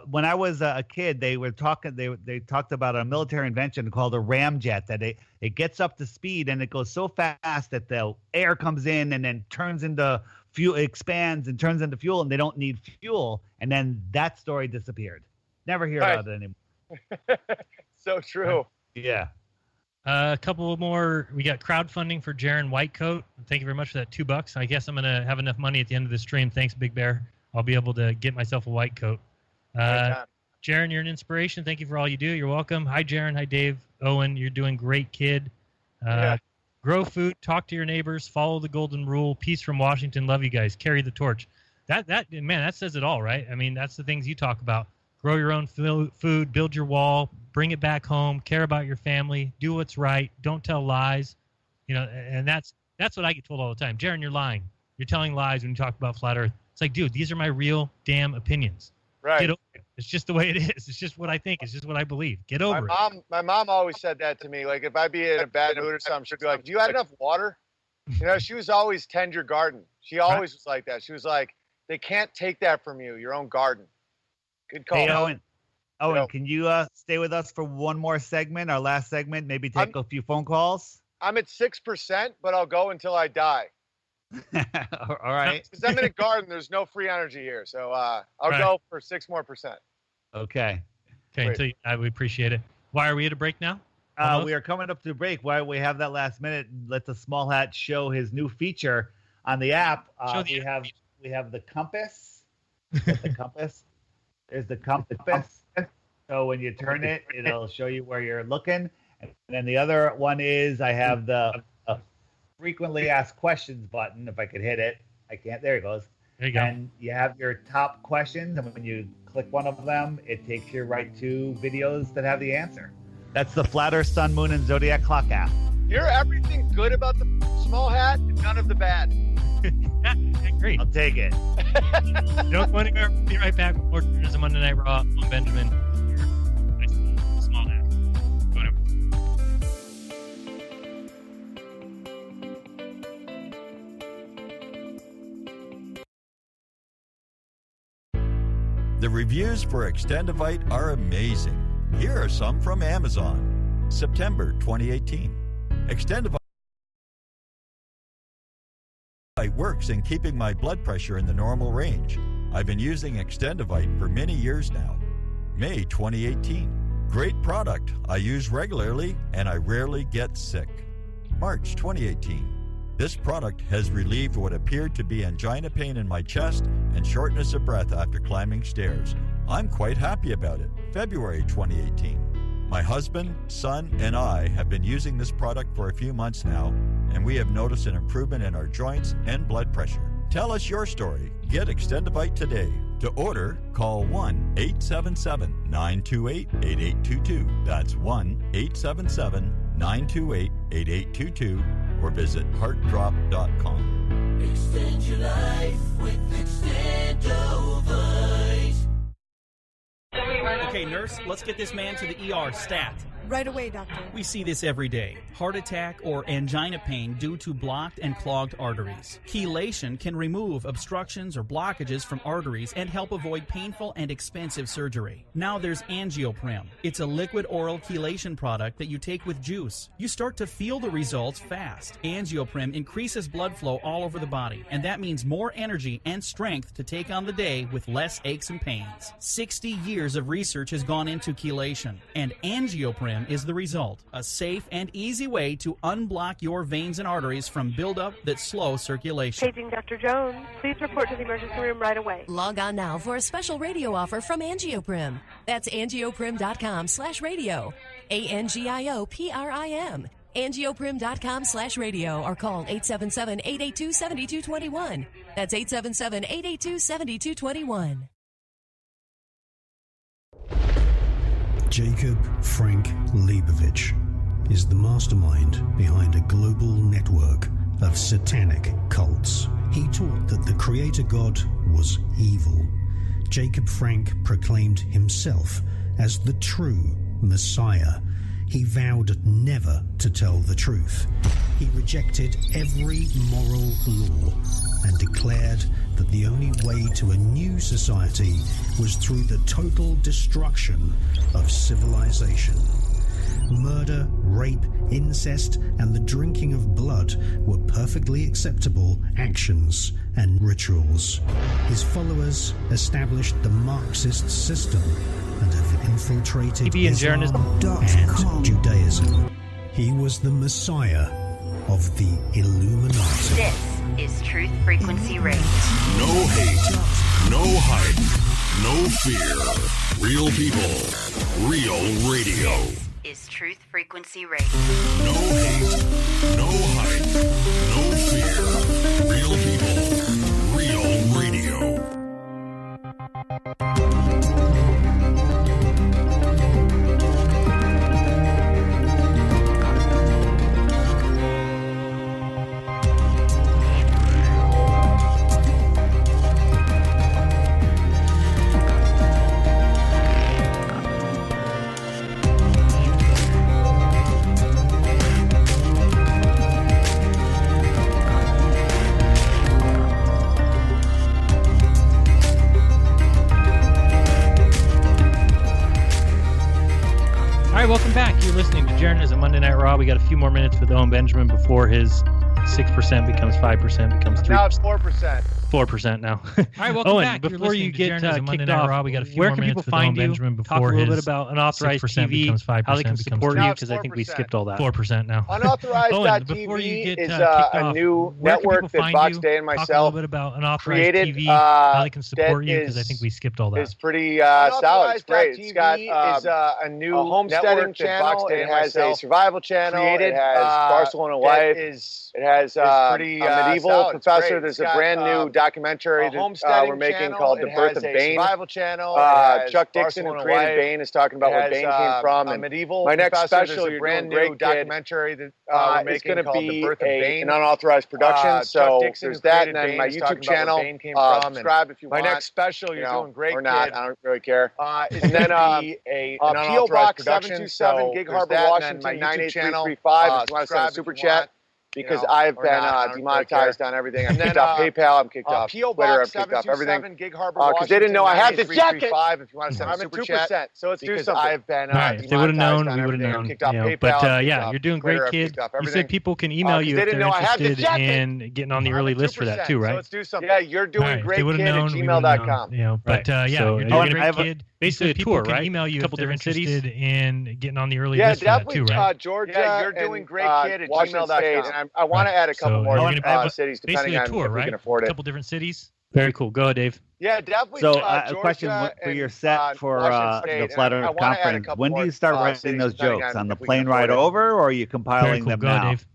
When I was a kid, they talked about a military invention called a ramjet that it gets up to speed and it goes so fast that the air comes in and then turns into fuel, expands and turns into fuel, and they don't need fuel. And then that story disappeared. Never hear about it anymore. So true. Yeah. A couple more. We got crowdfunding for Jeran Whitecoat. Thank you very much for that $2. I guess I'm going to have enough money at the end of the stream. Thanks, Big Bear. I'll be able to get myself a white coat. Jeran, you're an inspiration. Thank you for all you do. You're welcome. Hi, Jeran. Hi, Dave. Owen, you're doing great, kid. Grow food. Talk to your neighbors. Follow the golden rule. Peace from Washington. Love you guys. Carry the torch. That says it all, right? I mean, that's the things you talk about. Grow your own food, build your wall, bring it back home, care about your family, do what's right, don't tell lies. And that's what I get told all the time. Jeran, you're lying. You're telling lies when you talk about flat Earth. It's like, dude, these are my real damn opinions. Right. Get over it. It's just the way it is. It's just what I think. It's just what I believe. Get over it. My mom always said that to me. Like, if I'd be in a bad mood or something, she'd be like, do you have enough water? She was always tend your garden. She always was like that. She was like, they can't take that from you, your own garden. Good call. Hey, Owen, can you stay with us for one more segment, our last segment, maybe take a few phone calls? I'm at 6%, but I'll go until I die. All right. Because I'm in a garden. There's no free energy here. So I'll go for 6% more. Okay. Okay, we appreciate it. Why are we at a break now? We are coming up to a break. While we have that last minute, let the Small Hat show his new feature on the app. We have the compass. The compass. There's the compass. So when you turn it, it'll show you where you're looking. And then the other one is I have the frequently asked questions button. If I could hit it, I can't. There it goes. There you go. And you have your top questions. And when you click one of them, it takes you right to videos that have the answer. That's the Flat Earth, Sun, Moon, and Zodiac Clock app. You're everything good about the Small Hat and none of the bad. Great. I'll take it. Don't go anywhere. We'll be right back with more Jeranism Monday Night Raw. I'm Benjamin. Small Hat. Go anywhere. The reviews for Extendivite are amazing. Here are some from Amazon. September 2018. Extendivite works in keeping my blood pressure in the normal range. I've been using Extendivite for many years now. May 2018. Great product. I use regularly and I rarely get sick. March 2018. This product has relieved what appeared to be angina pain in my chest and shortness of breath after climbing stairs. I'm quite happy about it. February 2018. My husband, son, and I have been using this product for a few months now, and we have noticed an improvement in our joints and blood pressure. Tell us your story. Get Extendivite today. To order, call 1-877-928-8822. That's 1-877-928-8822 or visit heartdrop.com. Extend your life with Extendivite. Okay, nurse, let's get this man to the ER stat. Right away, doctor. We see this every day. Heart attack or angina pain due to blocked and clogged arteries. Chelation can remove obstructions or blockages from arteries and help avoid painful and expensive surgery. Now there's Angioprim. It's a liquid oral chelation product that you take with juice. You start to feel the results fast. Angioprim increases blood flow all over the body, and that means more energy and strength to take on the day with less aches and pains. 60 years of research has gone into chelation, and Angioprim is the result. A safe and easy way to unblock your veins and arteries from buildup that slow circulation. Paging Dr. Jones. Please report to the emergency room right away. Log on now for a special radio offer from Angioprim. That's angioprim.com/radio. ANGIOPRIM. Angioprim.com/radio or call 877-882-7221. That's 877-882-7221. Jacob Frank Leibovich is the mastermind behind a global network of satanic cults. He taught that the Creator God was evil. Jacob Frank proclaimed himself as the true Messiah. He vowed never to tell the truth. He rejected every moral law and declared that the only way to a new society was through the total destruction of civilization. Murder, rape, incest, and the drinking of blood were perfectly acceptable actions and rituals. His followers established the Marxist system and have infiltrated Islam and Judaism. He was the Messiah of the Illuminati. This is Truth Frequency Radio. No hate, no hype, no fear. Real people, real radio. This is Truth Frequency Radio. No hate, no hype, no fear. Real people, real radio. Welcome back. You're listening to Jeranism Monday Night Raw. We got a few more minutes with Owen Benjamin before his 6% becomes 5%, becomes 3%. Now it's 4%. 4% now. All right, welcome Owen, back. Before you get kicked off, Raw, we got a few where more can people minutes find with you? Benjamin Talk a little bit about unauthorized 6% TV, becomes 5%, how they can support you, Now it's because I think we 4%. skipped all that. 4% now. Unauthorized.tv is a new network that Box Day and myself Talk a little bit about unauthorized created. TV, how they can support you, because I is- think we skipped all that. It's pretty solid. It's great. It's got is a new homesteading channel. Box Day and has a survival channel. Created. It has Barcelona Life. It has pretty medieval professor. There's a brand new documentary that we're making called The Birth of Bane. Survival channel. Chuck Dixon, who created Bane, is talking about where Bane came from. And medieval. My next special, a brand new documentary that we're making called The Birth of Bane, an unauthorized production. So there's that, and then my YouTube channel. Subscribe if you want. My next special, you're doing great, or not. I don't really care. And then an unauthorized production. 727 Gig Harbor, Washington. My 98335. If you want to send a super chat. Because I've been demonetized on everything. I'm kicked off PayPal. I'm kicked off Twitter. I'm kicked off everything. Because they didn't know I had this jacket. If you want to send a super chat, so let's do something. I've been If they would have known, we would have known. Kicked off PayPal. But yeah, you're doing great, kid. You said people can email you if they're interested in getting on the early list for that too, right? So let's do something. Yeah, you're doing great, kid, at gmail.com. gmail.com. But yeah, you're doing great, kid. Basically, a tour, can right? email you a couple if they're different interested cities. in getting on the early Yeah, list for that definitely. too, right? Georgia. Yeah, you're doing and, great, kid. At Washington State, gmail.com. and I want to add a couple more cities, depending basically a on tour, if right? we can afford A it. couple different cities. Very cool. Go ahead, Dave. Yeah, definitely. So, Georgia a question for your set for the Flat Earth Conference. When do you start writing those jokes? On the plane ride over, or are you compiling them now? Dave.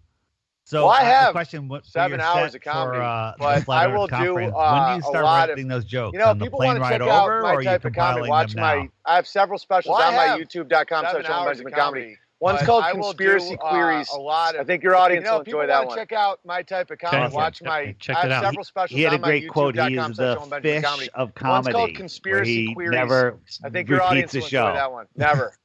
So, well, I have a question for 7 your hours set of comedy, for, but Flat I Earth will do Conference. When do you start a lot writing those jokes? You know, on the people plane want to ride check out over, my or are you type of comedy. compiling Watch them now? I have several specials Well, on I my have youtube.com/Comedy. One's called Conspiracy Queries. I think your audience will enjoy that one. Check out my type of comedy. Awesome. Watch my. Check I it have out. several specials He had a on my great quote. He is the fish of comedy. One's called Conspiracy where he Queries. never I think your repeats audience a will show. enjoy that one. Never.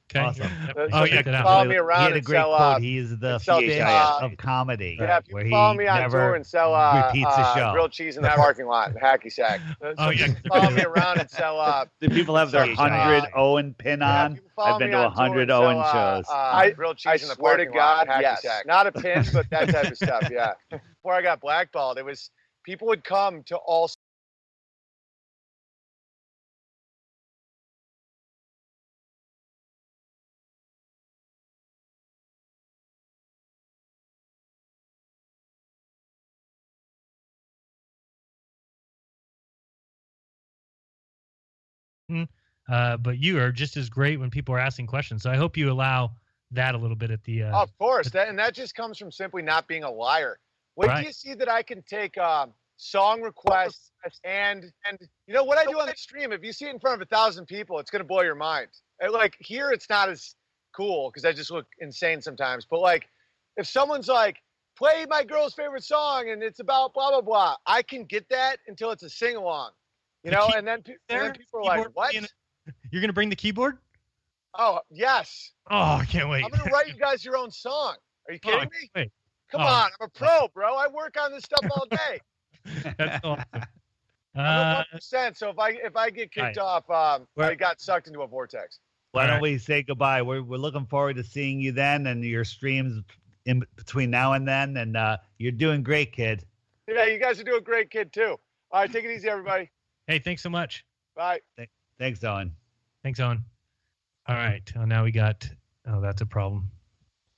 Okay. Awesome. So you can follow me around he had a and great sell, quote. He is the fish of comedy. Yeah, if you where follow he me on never tour and sell repeats a show. grilled cheese in the parking lot in Hacky Sack. Oh, yeah. Follow me around and sell. Do people have their 100 Owen pin on? I've been to 100 Owen shows. Grilled cheese in the parking lot. Yes. Not a pin, but that type of stuff. Yeah. Before I got blackballed, it was people would come to all. But you are just as great when people are asking questions. So I hope you allow that a little bit at the. Of course, and that just comes from simply not being a liar. Wait till you see that I can take song requests and you know what I do on the stream. If you see it in front of 1,000 people, it's gonna blow your mind. And, like here, it's not as cool because I just look insane sometimes. But like, if someone's like, play my girl's favorite song and it's about blah blah blah, I can get that until it's a sing along. You know, and then people are like, "What? You're gonna bring the keyboard?" Oh yes. Oh, I can't wait. I'm gonna write you guys your own song. Are you kidding me? Wait. Come on, I'm a pro, bro. I work on this stuff all day. That's awesome. I'm 1%. So if I get kicked off, I got sucked into a vortex. Why don't we say goodbye? We're looking forward to seeing you then and your streams in between now and then. And you're doing great, kid. Yeah, you guys are doing great, kid, too. All right, take it easy, everybody. Hey, thanks so much. Bye. Thanks, Owen. Thanks, Owen. All right. Now we got. Oh, that's a problem.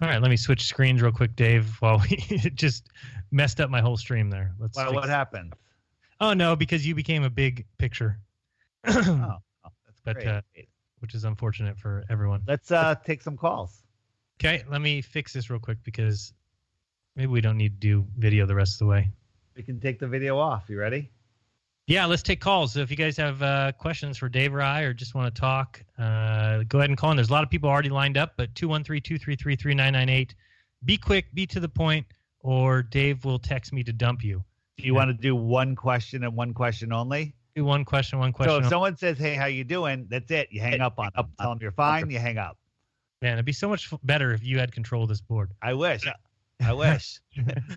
All right, let me switch screens real quick, Dave. While we just messed up my whole stream there. What happened? Oh no, because you became a big picture. That's great. Which is unfortunate for everyone. Let's take some calls. Okay, let me fix this real quick because maybe we don't need to do video the rest of the way. We can take the video off. You ready? Yeah, let's take calls. So if you guys have questions for Dave or I or just want to talk, go ahead and call in. There's a lot of people already lined up, but 213-233-3998. Be quick, be to the point, or Dave will text me to dump you. Do you want to do one question and one question only? Do one question. So if someone says, hey, how you doing? That's it. You hang up on them. Tell them you're fine. You hang up. Man, it'd be so much better if you had control of this board. I wish.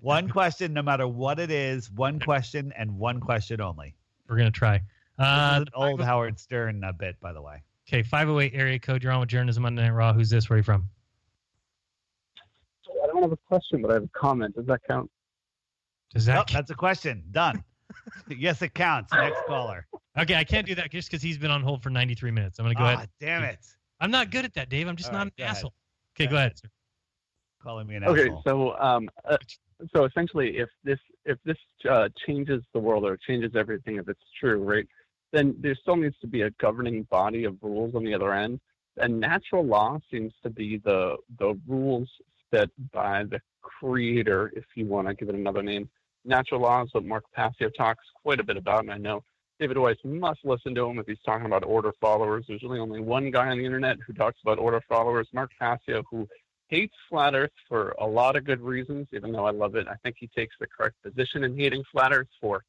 One question, no matter what it is. One question and one question only. We're going to try. This is an old Howard Stern bit, by the way. Okay, 508 area code. You're on with Jeranism Monday Night Raw. Who's this? Where are you from? I don't have a question, but I have a comment. Does that count? Does that? That's a question. Done. Yes, it counts. Next caller. Okay, I can't do that just because he's been on hold for 93 minutes. I'm going to go ahead. Damn it. I'm not good at that, Dave. I'm just not an asshole. Okay, go ahead, sir. Calling me an asshole. So essentially, if this changes the world or changes everything, if it's true, right, then there still needs to be a governing body of rules on the other end. And natural law seems to be the rules set by the creator, if you want to give it another name. Natural law is what Mark Passio talks quite a bit about, and I know David Weiss must listen to him if he's talking about order followers. There's really only one guy on the internet who talks about order followers, Mark Passio, who hates flat Earth for a lot of good reasons, even though I love it. I think he takes the correct position in hating flat Earth for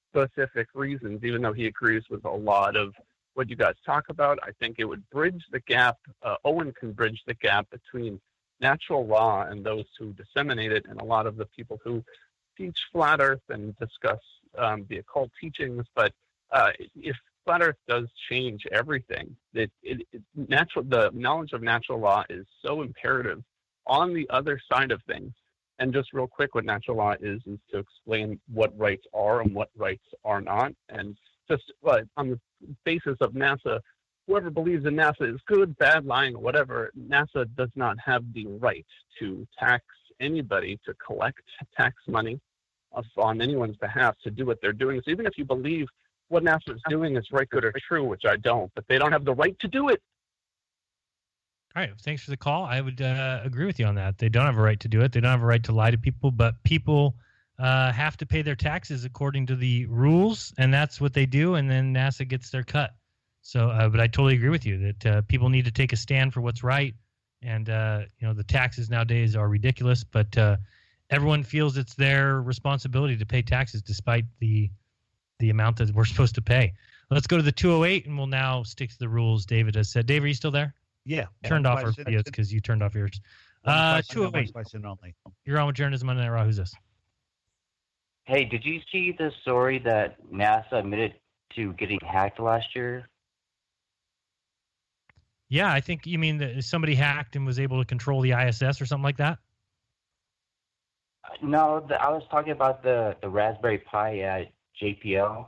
specific reasons, even though he agrees with a lot of what you guys talk about. I think it would bridge the gap. Owen can bridge the gap between natural law and those who disseminate it, and a lot of the people who teach flat Earth and discuss the occult teachings. But if flat Earth does change everything, the knowledge of natural law is so imperative on the other side of things. And just real quick, what natural law is to explain what rights are and what rights are not. And just on the basis of NASA whoever believes in NASA is good, bad, lying, or whatever, NASA does not have the right to tax anybody, to collect tax money on anyone's behalf to do what they're doing. So even if you believe what NASA is doing is right, good, or true, which I don't, but they don't have the right to do it. All right. Thanks for the call. I would agree with you on that. They don't have a right to do it. They don't have a right to lie to people, but people have to pay their taxes according to the rules, and that's what they do, and then NASA gets their cut. So, but I totally agree with you that people need to take a stand for what's right, and the taxes nowadays are ridiculous, but everyone feels it's their responsibility to pay taxes despite the amount that we're supposed to pay. Let's go to the 208, and we'll now stick to the rules David has said. Dave, are you still there? Yeah. Turned off our videos because you turned off yours. 208. Question only. You're on with Jeranism Monday Night Raw. Who's this? Hey, did you see the story that NASA admitted to getting hacked last year? Yeah, I think you mean that somebody hacked and was able to control the ISS or something like that? No, I was talking about the Raspberry Pi at JPL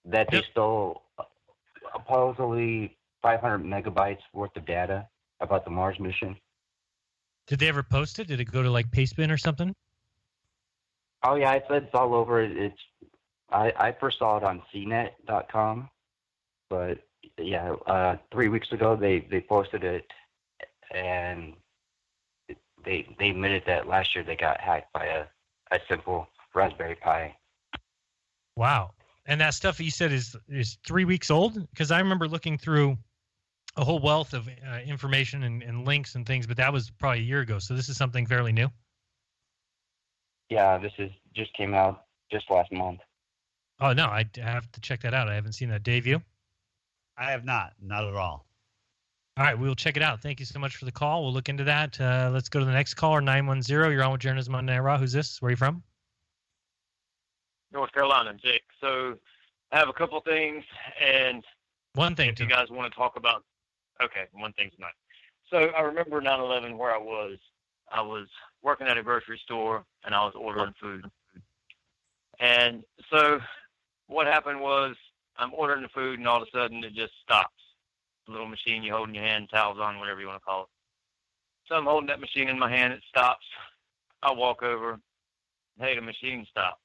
that they stole supposedly 500 megabytes worth of data about the Mars mission. Did they ever post it? Did it go to like Pastebin or something? Oh yeah, it's all over. I first saw it on CNET.com, but yeah, 3 weeks ago they posted it, and they admitted that last year they got hacked by a simple Raspberry Pi. Wow. And that stuff you said is 3 weeks old? Because I remember looking through a whole wealth of information and links and things, but that was probably a year ago. So this is something fairly new? Yeah, just came out just last month. Oh, no, I have to check that out. I haven't seen that. Dave, you? I have not at all. All right, we'll check it out. Thank you so much for the call. We'll look into that. Let's go to the next caller, 910. You're on with Jeranism Monday Night Raw. Who's this? Where are you from? North Carolina, Jake. So I have a couple things, and one thing if you guys want to talk about, okay, one thing tonight. So I remember 9/11 where I was working at a grocery store, and I was ordering food. And so what happened was I'm ordering the food, and all of a sudden it just stops. The little machine you hold in your hand, towels on, whatever you want to call it. So I'm holding that machine in my hand, it stops. I walk over, hey, the machine stopped.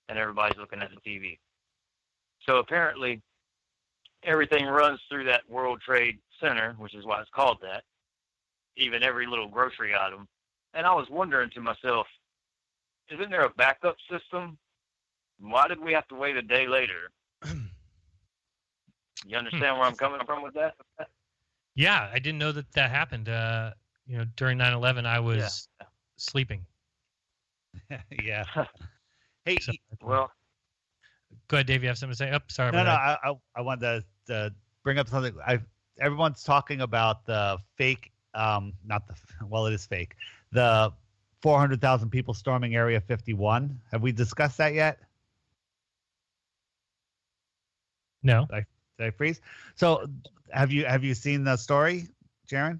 And everybody's looking at the TV. So apparently everything runs through that World Trade Center, which is why it's called that, even every little grocery item. And I was wondering to myself, isn't there a backup system? Why did we have to wait a day later? You understand where I'm coming from with that? Yeah, I didn't know that happened. During 9/11, I was sleeping. Yeah. Hey, well, go ahead, Dave. You have something to say? Oh, sorry. No, I wanted to bring up something. Everyone's talking about the fake, it is fake. The 400,000 people storming Area 51. Have we discussed that yet? No. Did I freeze? So, have you seen the story, Jeran?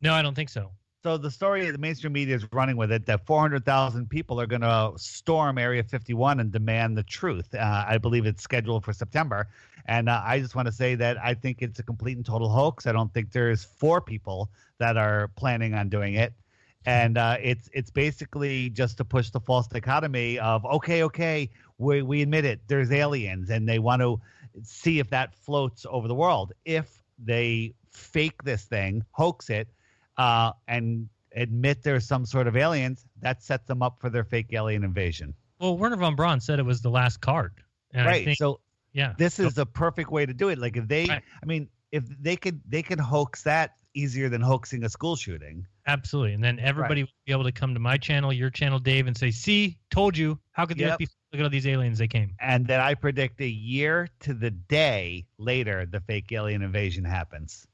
No, I don't think so. So the story, the mainstream media is running with it that 400,000 people are going to storm Area 51 and demand the truth. I believe it's scheduled for September. And I just want to say that I think it's a complete and total hoax. I don't think there's 4 people that are planning on doing it. And it's basically just to push the false dichotomy of, okay, we admit it, there's aliens, and they want to see if that floats over the world. If they fake this thing, hoax it, and admit there's some sort of aliens, that sets them up for their fake alien invasion. Well, Werner von Braun said it was the last card. And right. I think, so this is the perfect way to do it. Like if they, right. I mean, if they could hoax that easier than hoaxing a school shooting. Absolutely. And then everybody would be able to come to my channel, your channel, Dave, and say, see, told you. How could the FBI look at all these aliens they came? And then I predict a year to the day later, the fake alien invasion happens.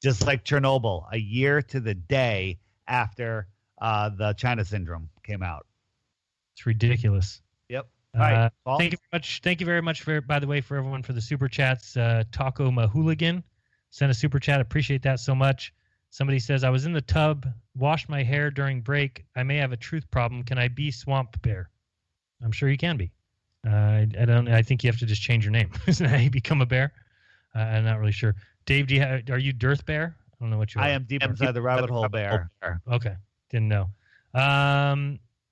Just like Chernobyl, a year to the day after the China syndrome came out. It's ridiculous. Yep. All right. Thank you very much. Thank you very much by the way, for everyone for the super chats. Taco Mahooligan sent a super chat. Appreciate that so much. Somebody says, I was in the tub, washed my hair during break. I may have a truth problem. Can I be Swamp Bear? I'm sure you can be. I think you have to just change your name. Isn't that how you become a bear? I'm not really sure. Dave, are you Dearth Bear? I don't know what you are. I am deep inside the rabbit hole bear. Okay, didn't know.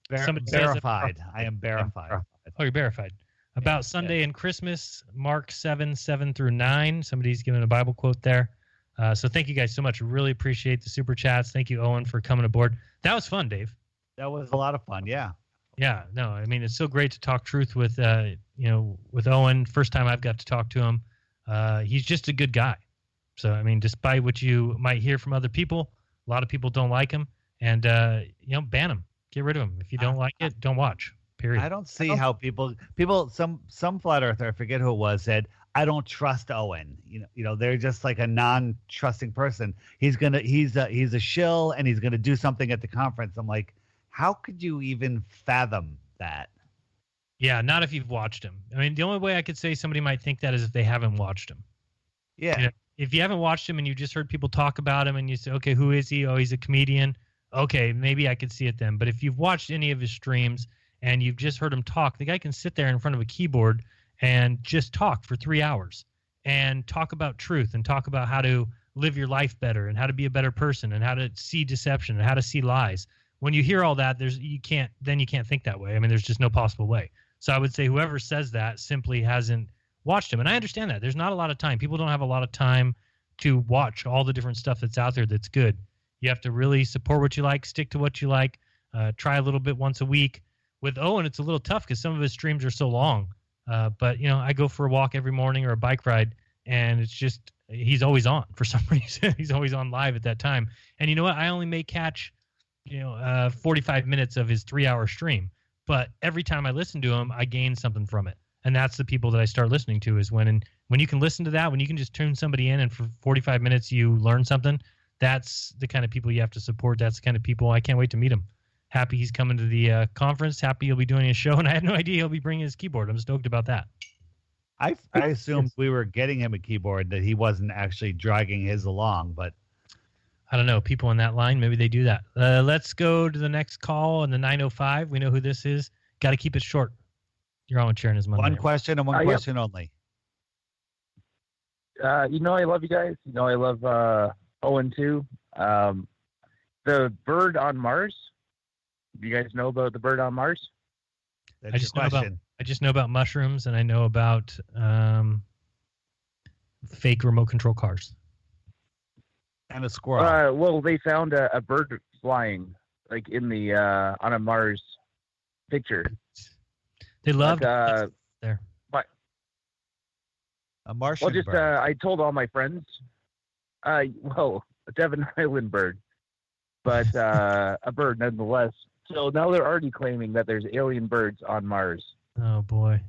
Verified. I am verified. Oh, you're verified. About Sunday and Christmas, Mark 7:7-9. Somebody's given a Bible quote there. So thank you guys so much. Really appreciate the super chats. Thank you, Owen, for coming aboard. That was fun, Dave. That was a lot of fun. Yeah. Yeah. No, I mean, it's so great to talk truth with, with Owen. First time I've got to talk to him. He's just a good guy. So, I mean, despite what you might hear from other people, a lot of people don't like him. And, ban him. Get rid of him. If you don't like it, don't watch. Period. I don't see how people, some flat earther, I forget who it was, said, I don't trust Owen. They're just like a non-trusting person. He's a shill and he's gonna do something at the conference. I'm like, how could you even fathom that? Yeah, not if you've watched him. I mean, the only way I could say somebody might think that is if they haven't watched him. Yeah. If you haven't watched him and you just heard people talk about him and you say, okay, who is he? Oh, he's a comedian. Okay, maybe I could see it then. But if you've watched any of his streams and you've just heard him talk, the guy can sit there in front of a keyboard and just talk for 3 hours and talk about truth and talk about how to live your life better and how to be a better person and how to see deception and how to see lies. When you hear all that, you can't think that way. I mean, there's just no possible way. So I would say whoever says that simply hasn't watched him. And I understand that. There's not a lot of time. People don't have a lot of time to watch all the different stuff that's out there that's good. You have to really support what you like, stick to what you like, try a little bit once a week. With Owen, it's a little tough because some of his streams are so long. But, I go for a walk every morning or a bike ride, and it's just he's always on for some reason. He's always on live at that time. And you know what? I only may catch, 45 minutes of his 3-hour stream. But every time I listen to him, I gain something from it. And that's the people that I start listening to is when you can listen to that, when you can just tune somebody in and for 45 minutes you learn something, that's the kind of people you have to support. That's the kind of people I can't wait to meet him. Happy he's coming to the conference. Happy he'll be doing his show. And I had no idea he'll be bringing his keyboard. I'm stoked about that. I assumed we were getting him a keyboard, that he wasn't actually dragging his along, but I don't know. People on that line, maybe they do that. Let's go to the next call on the 905. We know who this is. Got to keep it short. You're on with Jeranism Monday. One question and one question only. I love you guys. I love Owen too. The bird on Mars. Do you guys know about the bird on Mars? I just know about mushrooms, and I know about fake remote control cars. And a squirrel. Well, they found a bird flying, like in the on a Mars picture. They loved there. But a Martian bird. I told all my friends. A Devon Island bird, but a bird nonetheless. So now they're already claiming that there's alien birds on Mars. Oh boy.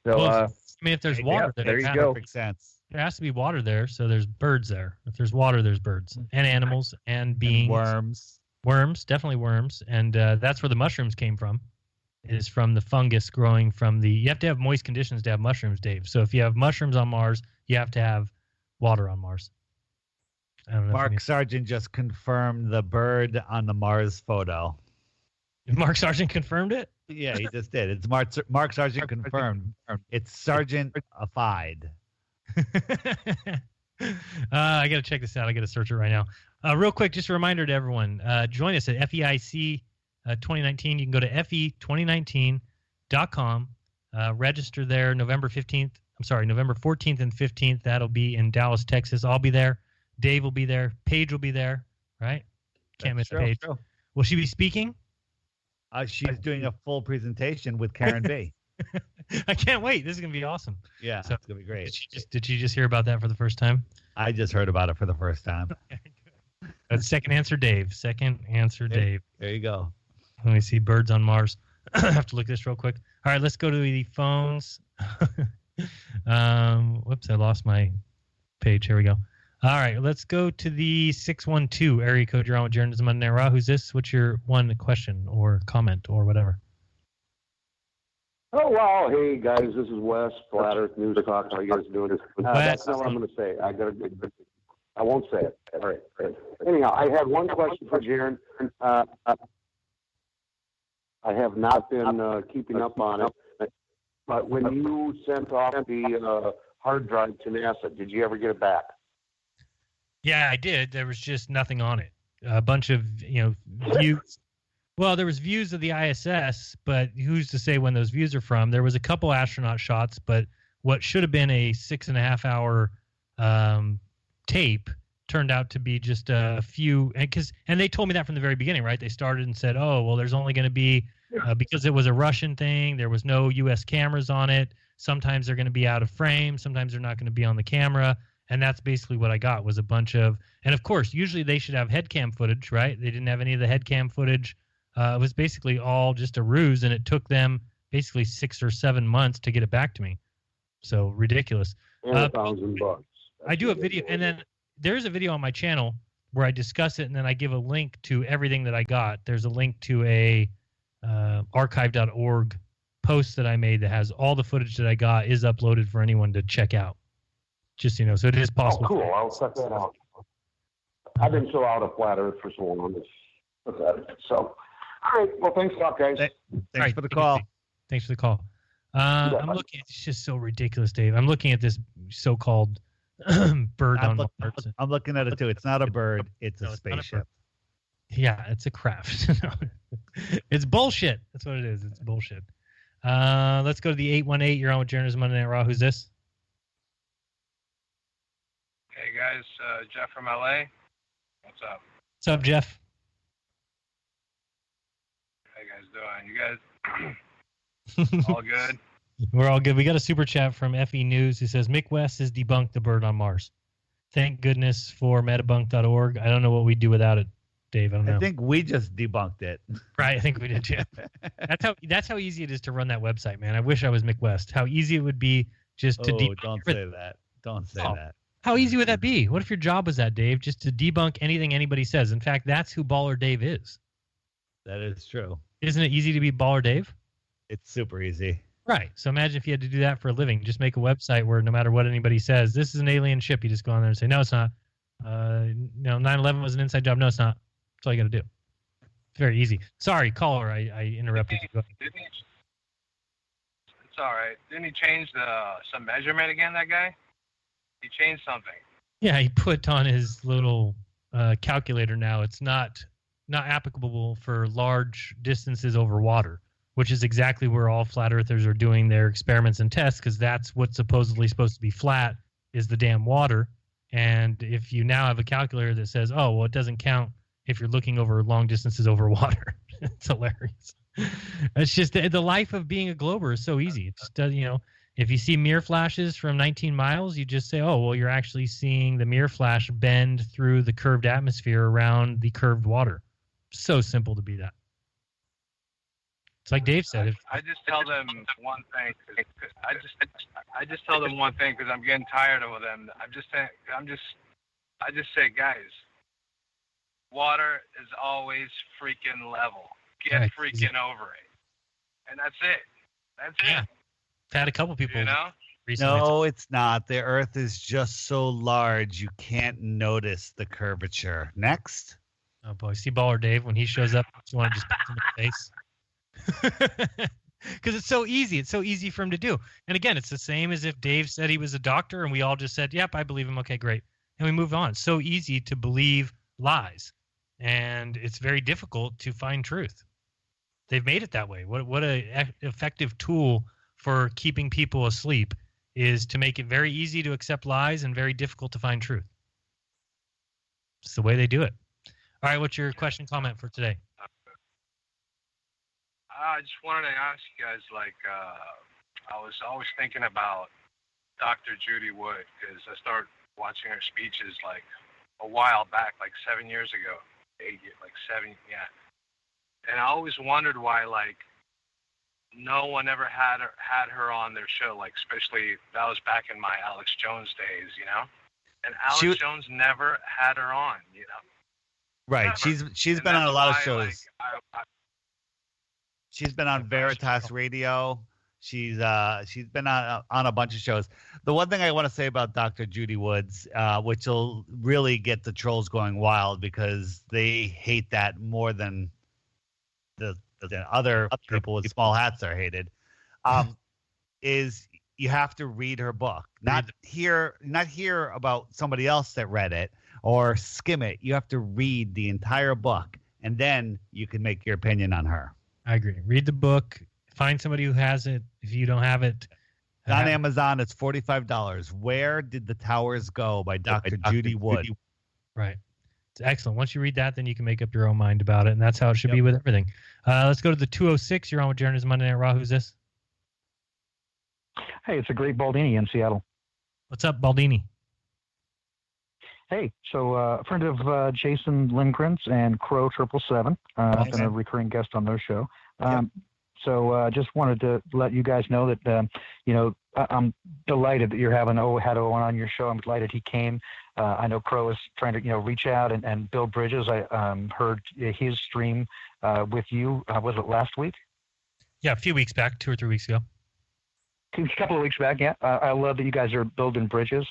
So if there's water there you go. Makes sense. There has to be water there, so there's birds there. If there's water, there's birds and animals and beings. And worms, definitely worms, and that's where the mushrooms came from. It is from the fungus growing from you have to have moist conditions to have mushrooms, Dave. So if you have mushrooms on Mars, you have to have water on Mars. I don't know. Mark Sargent just confirmed the bird on the Mars photo. Mark Sargent confirmed it? Yeah, he just did. It's Mark Sargent confirmed. It's Sargent-ified. I got to check this out. I got to search it right now. Real quick, just a reminder to everyone, join us at FEIC 2019. You can go to FE2019.com, register there November 14th and 15th. That'll be in Dallas, Texas. I'll be there. Dave will be there. Paige will be there, right? Can't miss Paige. True. Will she be speaking? She's doing a full presentation with Karen B. I can't wait. This is going to be awesome. Yeah, it's going to be great. Did she just hear about that for the first time? I just heard about it for the first time. That's second answer, Dave. Dave. There you go. Let me see. Birds on Mars. I have to look this real quick. All right, let's go to the phones. Whoops, I lost my page. Here we go. All right, let's go to the 612 area code. You're on with Jeranism Monday Night Raw. Who's this? What's your one question or comment or whatever? Oh, wow. Hey, guys, this is Wes, Flat Earth News Talk. How you guys doing? That's not what I'm going to say. I won't say it. All right. Anyhow, I have one question for Jeran. I have not been keeping up on it, but when you sent off the hard drive to NASA. Did you ever get it back? Yeah, I did. There was just nothing on it. A bunch of, views. Well, there was views of the ISS, but who's to say when those views are from? There was a couple astronaut shots, but what should have been a 6.5 hour tape turned out to be just a few. And they told me that from the very beginning, right? They started and said, oh, well, there's only going to be, because it was a Russian thing, there was no U.S. cameras on it. Sometimes they're going to be out of frame. Sometimes they're not going to be on the camera. And that's basically what I got, was a bunch of, and of course, usually they should have head cam footage, right? They didn't have any of the head cam footage. It was basically all just a ruse, and it took them basically 6 or 7 months to get it back to me. So ridiculous. $1,000. I do a video, and then there's a video on my channel where I discuss it, and then I give a link to everything that I got. There's a link to a archive.org post that I made that has all the footage that I got is uploaded for anyone to check out. Just, so it is possible. Oh, cool. I'll check that out. I've been so out of flat Earth for so long. So, all right. Well, thanks a lot, guys. Thanks for the call. Thanks for the call. I'm looking. It's just so ridiculous, Dave. I'm looking at this so-called bird on Mars. I'm looking at it too. It's not a bird. It's a spaceship. Yeah, it's a craft. It's bullshit. That's what it is. It's bullshit. Let's go to the 818. You're on with Jeranism Monday Night Raw. Who's this? Hey guys, Jeff from LA. What's up? What's up, Jeff? How you guys doing? You guys all good? We're all good. We got a super chat from FE News who says Mick West has debunked the bird on Mars. Thank goodness for metabunk.org. I don't know what we'd do without it, Dave. I don't know. I think we just debunked it. Right, I think we did too. That's how easy it is to run that website, man. I wish I was Mick West. How easy it would be just to debunk. Don't say that. Don't say that. How easy would that be? What if your job was that, Dave? Just to debunk anything anybody says. In fact, that's who Baller Dave is. That is true. Isn't it easy to be Baller Dave? It's super easy. Right. So imagine if you had to do that for a living. Just make a website where no matter what anybody says, this is an alien ship. You just go on there and say, no, it's not. 9/11 was an inside job. No, it's not. That's all you got to do. It's very easy. Sorry, caller. I interrupted you. Go ahead. It's all right. Didn't he change some measurement again, that guy? He changed something. Yeah, he put on his little calculator now. It's not applicable for large distances over water, which is exactly where all flat earthers are doing their experiments and tests, because that's what's supposedly supposed to be flat is the damn water. And if you now have a calculator that says, oh, well, it doesn't count if you're looking over long distances over water. It's hilarious. It's just the life of being a glober is so easy. It just does, if you see mirror flashes from 19 miles, you just say, oh, well, you're actually seeing the mirror flash bend through the curved atmosphere around the curved water. So simple to be that. It's like Dave said. I just tell them one thing. I just tell them one thing because I'm getting tired of them. I just say, guys, water is always freaking level. Get freaking over it. And that's it. That's it. I've had a couple people recently. No, it's not. The Earth is just so large you can't notice the curvature. Next. Oh boy, see Baller Dave when he shows up. You want to just punch him in the face because it's so easy. It's so easy for him to do. And again, it's the same as if Dave said he was a doctor, and we all just said, "Yep, I believe him." Okay, great, and we move on. It's so easy to believe lies, and it's very difficult to find truth. They've made it that way. What a effective tool for keeping people asleep is to make it very easy to accept lies and very difficult to find truth. It's the way they do it. All right, what's your question, comment for today? I just wanted to ask you guys, I was always thinking about Dr. Judy Wood because I started watching her speeches a while back, 7 years ago, 8 years, 7, yeah. And I always wondered why, no one ever had her on their show, especially that was back in my Alex Jones days, And Alex Jones never had her on, Right. Never. She's been on a lot of shows. She's been on Veritas Radio. She's been on a bunch of shows. The one thing I want to say about Dr. Judy Woods, which will really get the trolls going wild because they hate that more than the other people with small hats are hated, is you have to read her book, not hear about somebody else that read it or skim it. You have to read the entire book, and then you can make your opinion on her. I agree. Read the book. Find somebody who has it. If you don't have it, on Amazon, it's $45. Where Did the Towers Go by Dr. Judy Wood. Right. It's excellent. Once you read that, then you can make up your own mind about it, and that's how it should be with everything. Let's go to the 206. You're on with Jeranism Monday Night Raw. Who's this? Hey, it's a great Baldini in Seattle. What's up, Baldini? Hey, so a friend of Jason Lindgren's and Crow 777. I've been a recurring guest on their show. So just wanted to let you guys know that, I'm delighted that you're had Owen on your show. I'm delighted he came. I know Crow is trying to, reach out and build bridges. I heard his stream with you. Was it last week? Yeah, a few weeks back, 2 or 3 weeks ago. A couple of weeks back, yeah. I love that you guys are building bridges.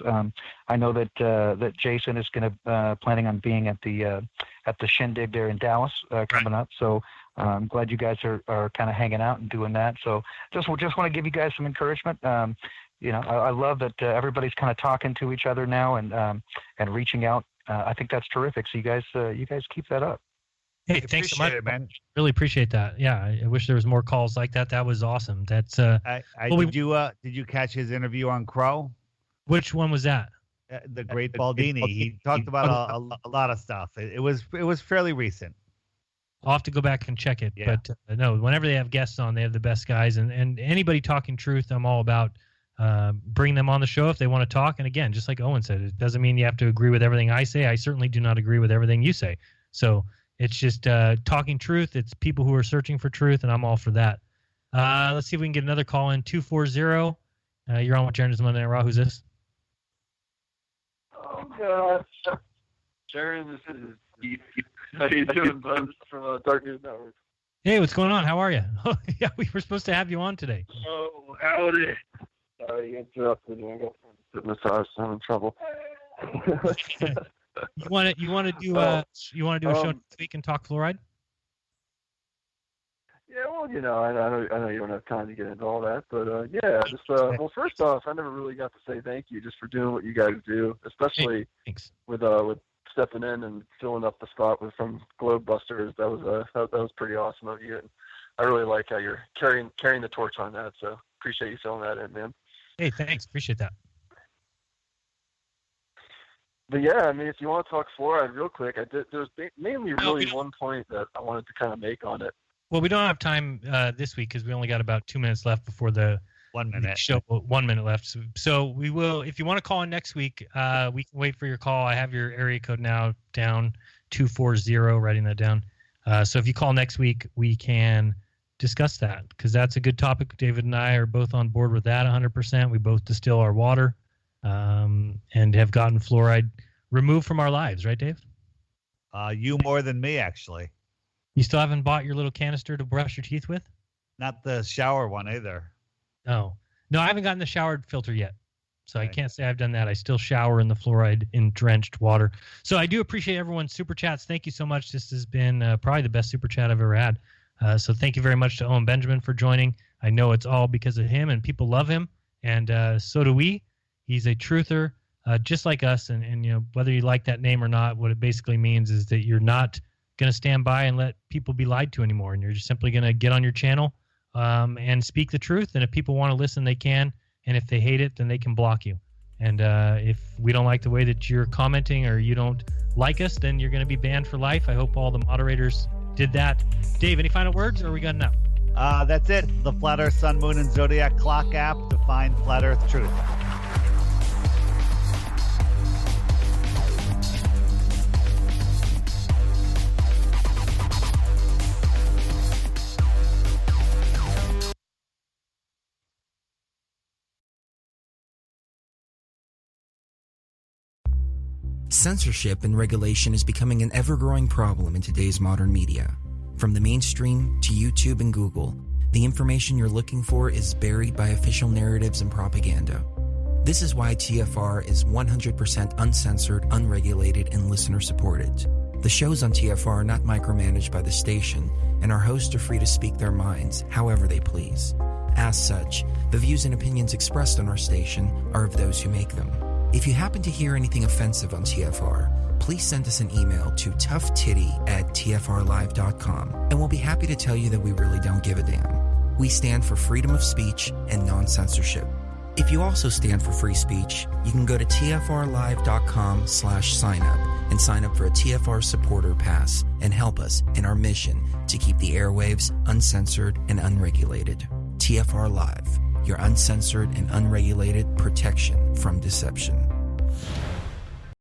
I know that Jason is planning on being at the Shindig there in Dallas coming up. So I'm glad you guys are kind of hanging out and doing that. So just want to give you guys some encouragement. I love that everybody's kind of talking to each other now and reaching out. I think that's terrific. So you guys keep that up. Hey, thanks so much, man. Really appreciate that. Yeah, I wish there was more calls like that. That was awesome. That's did you catch his interview on Crow? Which one was that? The Great Baldini. He talked about a lot of stuff. It was fairly recent. I'll have to go back and check it. Yeah. But no, whenever they have guests on, they have the best guys. And anybody talking truth, I'm all about bring them on the show if they want to talk. And again, just like Owen said, it doesn't mean you have to agree with everything I say. I certainly do not agree with everything you say. So it's just talking truth. It's people who are searching for truth, and I'm all for that. Let's see if we can get another call in. 240. You're on with Jeranism Monday Night Raw. Who's this? Oh, gosh. Jeran, this is Steve. How you doing, bud? From Dark News Network. Hey, what's going on? How are you? Oh, yeah, we were supposed to have you on today. Oh, howdy. Sorry, you interrupted me. I got foot massage, so I'm in trouble. You want to do a show next week and talk fluoride? Yeah, well, I know you don't have time to get into all that, but yeah, just well, first off, I never really got to say thank you just for doing what you guys do, especially with stepping in and filling up the spot from Globebusters. That was pretty awesome of you, and I really like how you're carrying the torch on that. So appreciate you filling that in, man. Hey, thanks, appreciate that. But yeah, I mean, if you want to talk fluoride real quick, there's mainly one point that I wanted to kind of make on it. Well, we don't have time this week because we only got about 2 minutes left before the 1 minute show. 1 minute left. So we will, if you want to call in next week, we can wait for your call. I have your area code now down, 240, writing that down. So if you call next week, we can discuss that because that's a good topic. David and I are both on board with that 100%. We both distill our water and have gotten fluoride removed from our lives. Right, Dave? You more than me, actually. You still haven't bought your little canister to brush your teeth with? Not the shower one either. No, I haven't gotten the shower filter yet. So I can't say I've done that. I still shower in the fluoride in drenched water. So I do appreciate everyone's super chats. Thank you so much. This has been probably the best super chat I've ever had. So thank you very much to Owen Benjamin for joining. I know it's all because of him and people love him. And so do we. He's a truther, just like us. And whether you like that name or not, what it basically means is that you're not going to stand by and let people be lied to anymore. And you're just simply going to get on your channel and speak the truth. And if people want to listen, they can. And if they hate it, then they can block you. And if we don't like the way that you're commenting or you don't like us, then you're going to be banned for life. I hope all the moderators did that. Dave, any final words, or are we good now? That's it. The Flat Earth Sun, Moon, and Zodiac Clock app to find Flat Earth truth. Censorship and regulation is becoming an ever-growing problem in today's modern media. From the mainstream to YouTube and Google, the information you're looking for is buried by official narratives and propaganda. This is why TFR is 100% uncensored, unregulated, and listener-supported. The shows on TFR are not micromanaged by the station, and our hosts are free to speak their minds however they please. As such, the views and opinions expressed on our station are of those who make them. If you happen to hear anything offensive on TFR, please send us an email to toughtitty@tfrlive.com, and we'll be happy to tell you that we really don't give a damn. We stand for freedom of speech and non-censorship. If you also stand for free speech, you can go to tfrlive.com/signup and sign up for a TFR supporter pass and help us in our mission to keep the airwaves uncensored and unregulated. TFR Live, your uncensored and unregulated protection from deception.